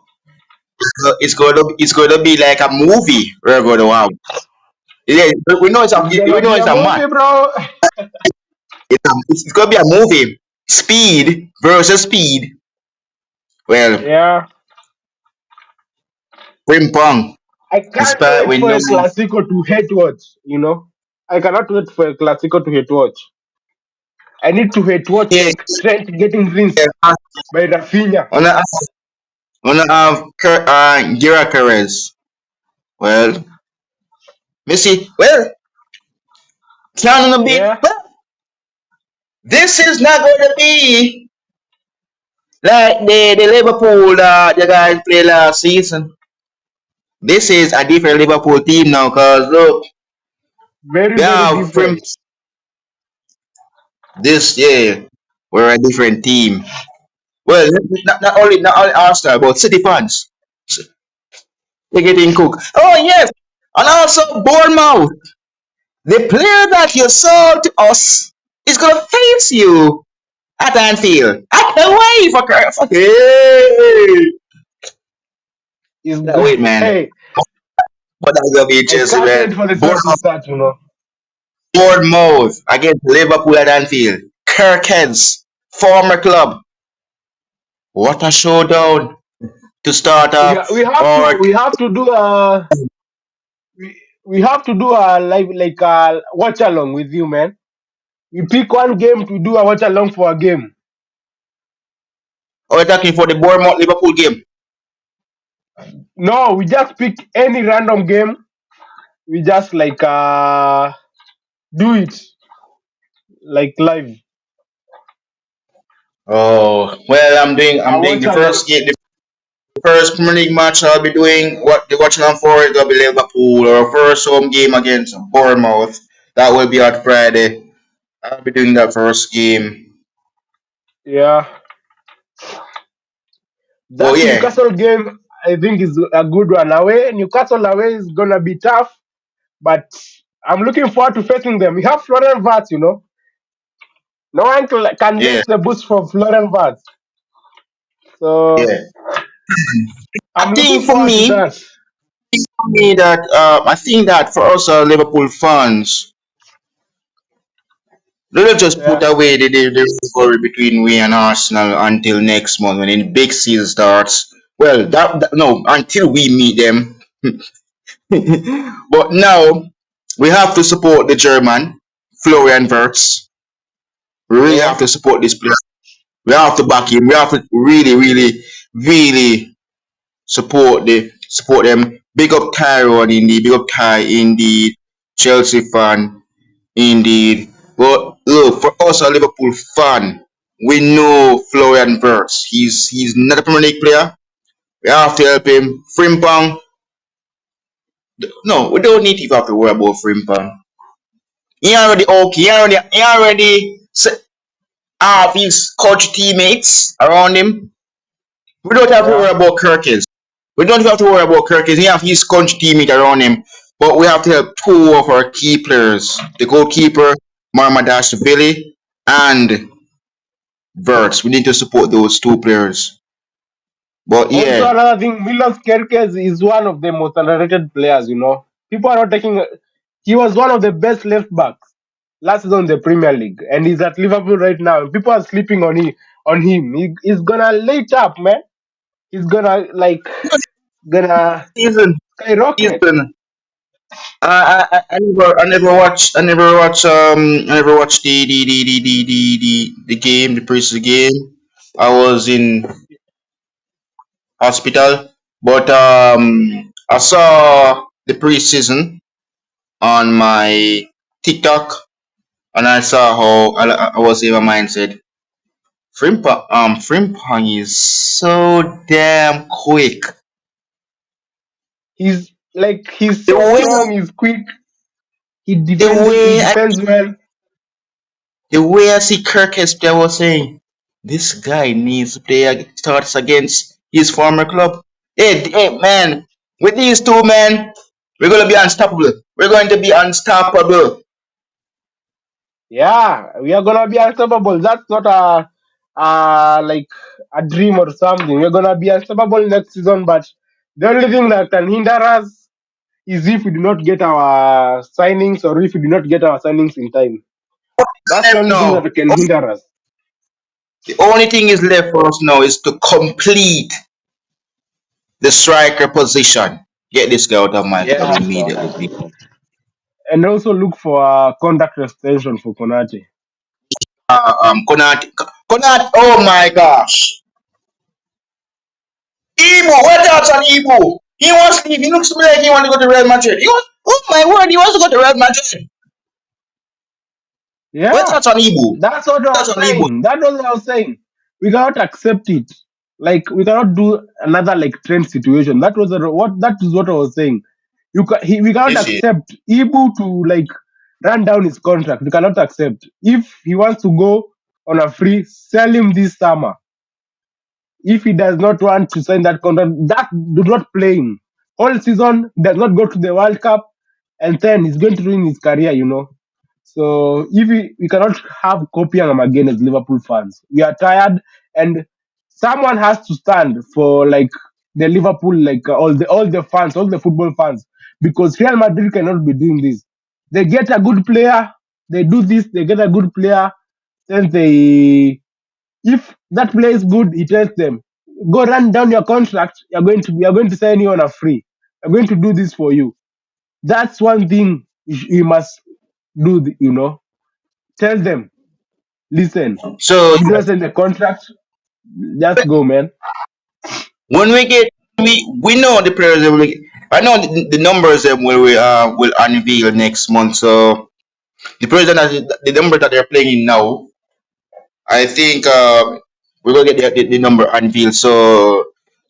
Speaker 2: it's going to be like a movie we're going to have. Yeah,
Speaker 1: it's
Speaker 2: we
Speaker 1: gonna
Speaker 2: know
Speaker 1: be
Speaker 2: it's
Speaker 1: a
Speaker 2: a match.
Speaker 1: movie, bro.
Speaker 2: It's going to be a movie. Speed versus speed. Well,
Speaker 1: Yeah,
Speaker 2: ping pong.
Speaker 1: I can't
Speaker 2: Despite
Speaker 1: wait
Speaker 2: we
Speaker 1: for
Speaker 2: know,
Speaker 1: a Clasico to hate watch. I cannot wait for a Clasico to hate watch. I need to hate watch
Speaker 2: yeah,
Speaker 1: like Trent getting rinsed
Speaker 2: yeah,
Speaker 1: by Rafinha.
Speaker 2: on Gira Perez. Well, Missy. Well, counting a bit.
Speaker 1: Yeah,
Speaker 2: Well, this is not going to be like the Liverpool the guys played last season. This is a different Liverpool team now, cause look,
Speaker 1: very,
Speaker 2: we
Speaker 1: very
Speaker 2: have
Speaker 1: different.
Speaker 2: this year. We're a different team. Well, not only Arsenal, but City fans. They're getting cooked. Oh yes, and also Bournemouth. The player that you sold to us is gonna face you at Anfield. I can't wait for hey.
Speaker 1: Is
Speaker 2: Can't
Speaker 1: good.
Speaker 2: wait, man.
Speaker 1: Hey,
Speaker 2: But that's gonna be
Speaker 1: I
Speaker 2: interesting,
Speaker 1: can't
Speaker 2: man.
Speaker 1: wait for the season to start.
Speaker 2: Bournemouth against Liverpool at Anfield. Kirkheads, former club. What a showdown to start
Speaker 1: We,
Speaker 2: off.
Speaker 1: ha- we have to
Speaker 2: Or
Speaker 1: we have to do a we have to do a live like a watch along with you, man. We pick one game to do a watch along for a game.
Speaker 2: we're talking for the Bournemouth Liverpool game.
Speaker 1: No, we just pick any random game. We just like do it like live.
Speaker 2: Oh well,
Speaker 1: A
Speaker 2: I'm doing
Speaker 1: watch
Speaker 2: the
Speaker 1: along.
Speaker 2: first game, the first Premier League match I'll be doing. What the watching on for is gonna be Liverpool, or first home game against Bournemouth. That will be on Friday. I'll be doing that first game.
Speaker 1: Yeah,
Speaker 2: Oh
Speaker 1: that
Speaker 2: yeah,
Speaker 1: Newcastle game I think is a good one. Away, Newcastle away is gonna be tough, but I'm looking forward to facing them. We have Florian Wirtz. No one can
Speaker 2: yeah,
Speaker 1: match the boost from Florian Wirtz. So
Speaker 2: yeah. I
Speaker 1: I'm looking
Speaker 2: think for
Speaker 1: forward to
Speaker 2: me,
Speaker 1: that.
Speaker 2: I think that for us Liverpool fans, let us just put
Speaker 1: Yeah.
Speaker 2: away the rivalry between we and Arsenal until next month when the big season starts. Well, no, until we meet them. But now we have to support the German Florian Wirtz. We really
Speaker 1: Yeah.
Speaker 2: have to support this player. We have to back him. We have to really, really, really support them. Big up Tyrone indeed. Big up Ty indeed. Chelsea fan indeed. But look, for us a Liverpool fan, we know Florian Wirtz. He's not a Premier League player. We have to help him. Frimpong. No, we don't need to have to worry about Frimpong. He already okay. He already have his coach teammates around him. We don't have to worry
Speaker 1: Yeah.
Speaker 2: about Kirkes. We don't have to worry about Kirkes. He have his coach teammate around him. But we have to help two of our key players. The goalkeeper, Marmadashvili, and Verts. We need to support those two players. But
Speaker 1: Also,
Speaker 2: yeah,
Speaker 1: another thing, Milos Kerkez is one of the most underrated players. People are not taking. He was one of the best left backs last season in the Premier League, and he's at Liverpool right now. People are sleeping on him. He's gonna light up, man. He's gonna
Speaker 2: season,
Speaker 1: skyrocket.
Speaker 2: season. I never watched the game, the preseason game. I was in hospital, but I saw the preseason on my TikTok, and I saw how I was in my mind said, Frimpong is so damn quick.
Speaker 1: He's
Speaker 2: The
Speaker 1: so
Speaker 2: way
Speaker 1: strong. He's quick. He
Speaker 2: the
Speaker 1: defends. He
Speaker 2: way I
Speaker 1: defends well.
Speaker 2: The way I see Kirk as player was saying, this guy needs to play starts against his former club. Hey, man, with these two men, we're gonna be unstoppable. We're going to be unstoppable.
Speaker 1: Yeah, we are gonna be unstoppable. That's not like a dream or something. We're gonna be unstoppable next season, but the only thing that can hinder us is if we do not get our signings or if we do not get our signings in time. That's the
Speaker 2: Left
Speaker 1: only thing
Speaker 2: now.
Speaker 1: that can hinder us.
Speaker 2: The only thing is left for us now is to complete the striker position. Get this guy out of my club
Speaker 1: Yeah,
Speaker 2: immediately, please.
Speaker 1: and also look for a contract extension for Konate.
Speaker 2: Konat. Oh my gosh, Ibu. What else on Ibu? He wants to leave. He looks to me like he wants to go to Real Madrid. Oh my word, he wants to go to Real Madrid. What's
Speaker 1: Yeah,
Speaker 2: that on Ibu?
Speaker 1: that's what I
Speaker 2: That's
Speaker 1: was
Speaker 2: on Ibu.
Speaker 1: saying. That was what I was saying. We cannot accept it. Like we cannot do another like trend situation. That is what I was saying. We cannot
Speaker 2: This is
Speaker 1: accept Ibu to like run down his contract. We cannot accept. If he wants to go on a free, sell him this summer. If he does not want to sign that contract, that do not play him. Whole season does not go to the World Cup, and then he's going to ruin his career. So if we cannot have Kopianam again as Liverpool fans, we are tired, and someone has to stand for like the Liverpool, like all the fans, all the football fans, because Real Madrid cannot be doing this. They get a good player, they do this, they get a good player, then they, if that player is good, he tells them, go run down your contract. We are going to sign you on a free. I'm going to do this for you. That's one thing you must do. Tell them, listen.
Speaker 2: So
Speaker 1: You don't sign the contract, just go, man.
Speaker 2: when we get we know the players that I know the numbers that will unveil next month. So the players the number that they're playing in now, I think we're gonna get the number unveiled. So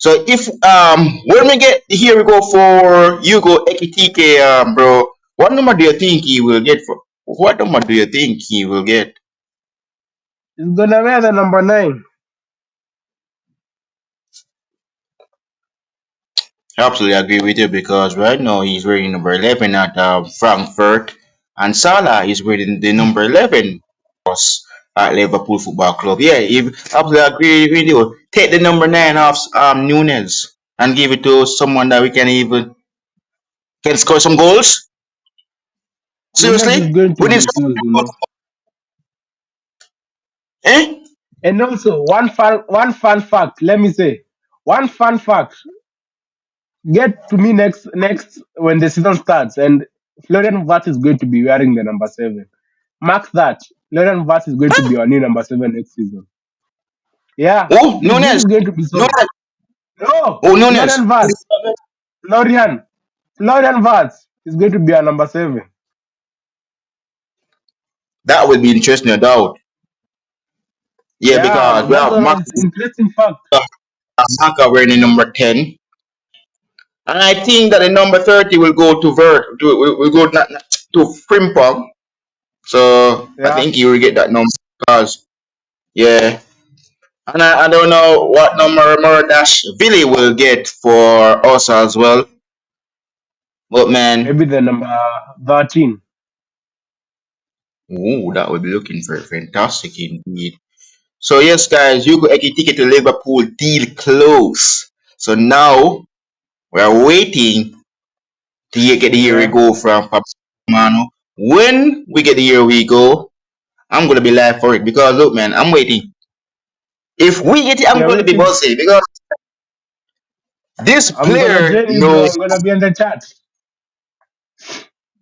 Speaker 2: if when we get here we go for Hugo Ekitike, bro. What number do you think he will get for? What number do you think he will get?
Speaker 1: It's gonna wear the number 9.
Speaker 2: I absolutely agree with you because right now he's wearing number 11 at Frankfurt, and Salah is wearing the number 11 us at Liverpool Football Club. Yeah, absolutely agree with you. Take the number 9 off Nunes and give it to someone that we can even can score some goals.
Speaker 1: Nunes is
Speaker 2: Seriously,
Speaker 1: going to
Speaker 2: we need
Speaker 1: be
Speaker 2: some.
Speaker 1: used.
Speaker 2: Eh?
Speaker 1: And also one fun fact. Let me say one fun fact. Get to me next when the season starts, and Florian Wirtz is going to be wearing the number 7. Mark that. Florian Wirtz is going to be our new number 7 next season. Yeah,
Speaker 2: Oh,
Speaker 1: this deal
Speaker 2: Nunes.
Speaker 1: is going to be sold.
Speaker 2: Nunes.
Speaker 1: No,
Speaker 2: Oh, Nunes.
Speaker 1: Florian Wirtz. Florian. Florian Wirtz is going to be our number 7.
Speaker 2: That would be interesting, no doubt. Yeah,
Speaker 1: Yeah,
Speaker 2: because we
Speaker 1: that's
Speaker 2: have
Speaker 1: an interesting fact.
Speaker 2: Maka wearing the number 10. And I think that the number 30 will go to will go to Frimpong. So I
Speaker 1: Yeah,
Speaker 2: think he will get that number because yeah. And I don't know what number Murdash Billy will get for us as well. But man,
Speaker 1: maybe the number 13.
Speaker 2: ooh, that would be looking very fantastic indeed. So yes, guys, you got a ticket to Liverpool deal close. So now we are waiting to get the here we
Speaker 1: Yeah,
Speaker 2: go from Mano. When we get the here we go, I'm gonna be live for it because look, man, I'm waiting. If we get it, I'm
Speaker 1: you're
Speaker 2: gonna be
Speaker 1: waiting.
Speaker 2: bossy because this
Speaker 1: I'm gonna
Speaker 2: player
Speaker 1: join you, bro.
Speaker 2: knows
Speaker 1: I'm gonna be in the chat.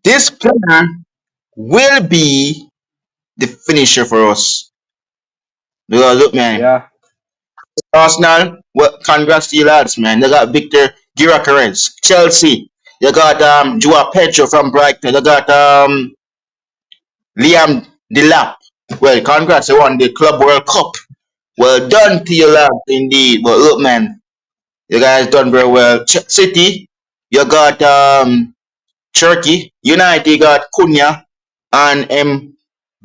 Speaker 2: this player will be the finisher for us. Because look, man,
Speaker 1: Yeah,
Speaker 2: Arsenal, well, congrats to you lads, man. They got Victor Gyökeres, Chelsea. You got Joao Pedro from Brighton. You got Liam Delap. Well, congrats, they won the Club World Cup. Well done to you lads, indeed. But look, man, you guys done very well. City, you got Turkey. United, you got Cunha and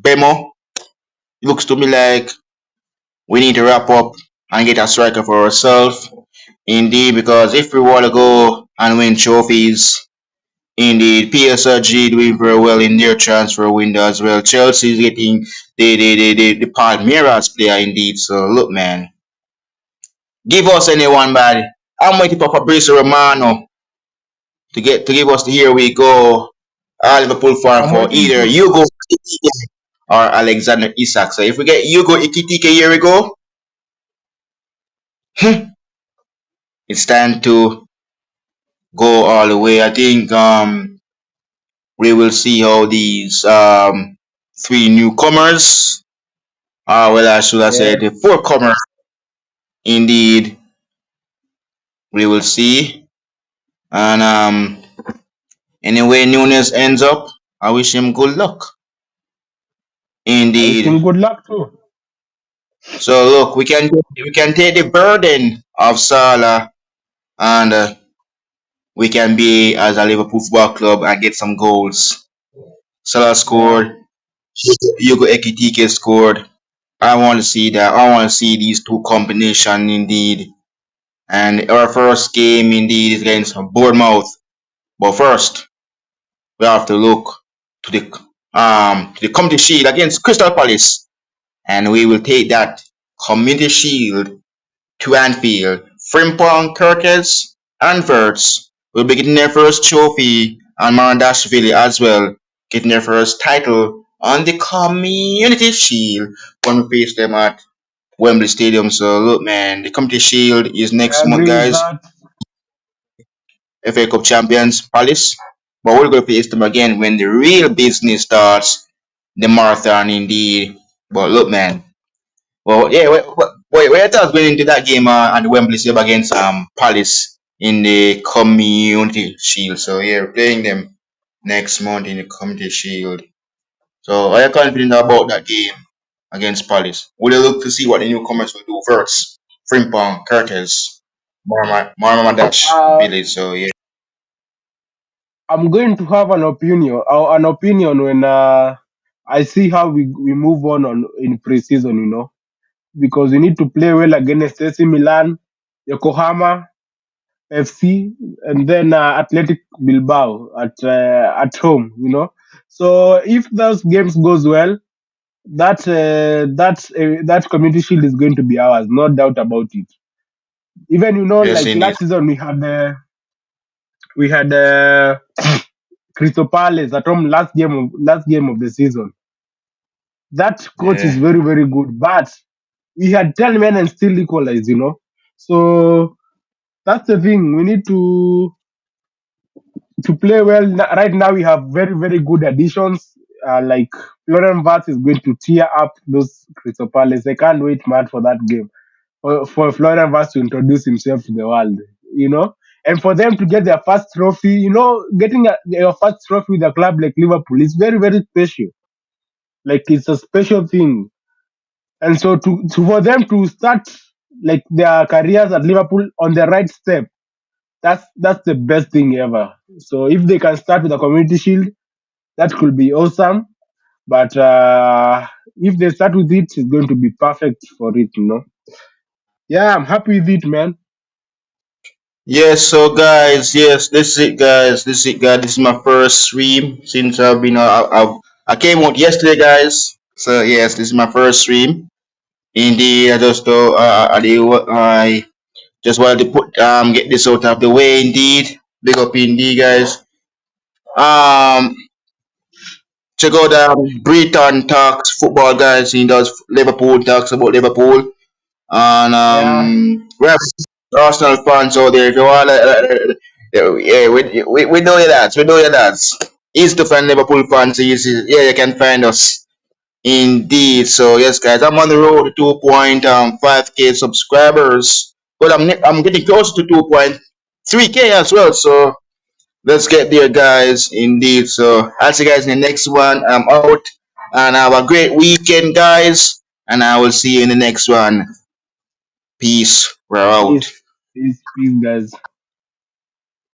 Speaker 2: Bemo. Looks to me like we need to wrap up and get a striker for ourselves. Indeed, because if we want to go and win trophies, indeed, PSG doing very well in their transfer window as well. Chelsea is getting the Palmeiras player indeed. So look, man, give us anyone, buddy. I'm waiting for Fabrizio Romano to give us the here we go. Liverpool farm
Speaker 1: I'm
Speaker 2: for
Speaker 1: waiting
Speaker 2: either
Speaker 1: too.
Speaker 2: Hugo Ekitike or Alexander Isak. So if we get Hugo Ekitike here we go, it's time to go all the way. I think we will see how these three newcomers, well, I should I say
Speaker 1: Yeah,
Speaker 2: the four comers, indeed, we will see. And anyway, Nunes ends up, I wish him good luck.
Speaker 1: I wish
Speaker 2: Indeed.
Speaker 1: him good luck too.
Speaker 2: So look, we can take the burden of Salah and we can be as a Liverpool Football Club and get some goals. Salah
Speaker 1: Yeah,
Speaker 2: scored. Hugo Ekitike scored. I want to see that. I want to see these two combination indeed. And our first game indeed is against Bournemouth. But first, we have to look to the Community Shield against Crystal Palace, and we will take that Community Shield to Anfield. Frimpong, Kirkes, and Verts will be getting their first trophy, and Marandashvili as well, getting their first title on the Community Shield when we face them at Wembley Stadium. So look, man, the Community Shield is
Speaker 1: I
Speaker 2: next month,
Speaker 1: agree with
Speaker 2: guys.
Speaker 1: that.
Speaker 2: FA Cup champions Palace, but we're going to face them again when the real business starts, the marathon indeed. But look, man. Well, yeah, wait, I thought going into that game at the Wembley Stadium against Palace in the Community Shield. So yeah, we're playing them next month in the Community Shield. So are you confident about that game against Palace? Will you look to see what the newcomers will do first? Frimpong, Curtis, Marma Dash,
Speaker 1: Uh,
Speaker 2: Village. So yeah,
Speaker 1: I'm going to have an opinion when I see how we move on in preseason. Because we need to play well against AC Milan, Yokohama FC, and then Athletic Bilbao at home. So if those games goes well, that community shield is going to be ours, no doubt about it. Even
Speaker 2: yes,
Speaker 1: like
Speaker 2: indeed.
Speaker 1: last season we had Crystal Palace at home last game of the season. That coach is
Speaker 2: Yeah.
Speaker 1: very very good, but we had 10 men and still equalized. So that's the thing. We need to play well. Right now, we have very, very good additions. Like Florian Wirtz is going to tear up those Crystal Palace. I can't wait, man, for that game. For Florian Wirtz to introduce himself to the world, and for them to get their first trophy. Getting your first trophy with a club like Liverpool is very, very special. Like it's a special thing. And so for them to start like their careers at Liverpool on the right step, that's the best thing ever. So if they can start with a community shield, that could be awesome. But if they start with it, it's going to be perfect for it. Yeah, I'm happy with it, man.
Speaker 2: Yes, so guys, yes, this is it, guys. This is it, guys. This is my first stream since I've been. I came out yesterday, guys. So yes, this is my first stream. Indeed, I just wanted to put get this out of the way. Indeed, big up, indeed, guys. Um, check out Britain talks football, guys. He does Liverpool talks about Liverpool. And
Speaker 1: Yeah,
Speaker 2: we have Arsenal fans out there. If you want, yeah, we know your lads. We know your lads. East to find Liverpool fans. Yeah, you can find us indeed. So yes, guys, I'm on the road to 2.5k subscribers. But I'm getting close to 2.3k as well. So let's get there, guys. Indeed. So I'll see you guys in the next one. I'm out, and have a great weekend, guys. And I will see you in the next one. Peace. We're out.
Speaker 1: peace, peace, peace, guys.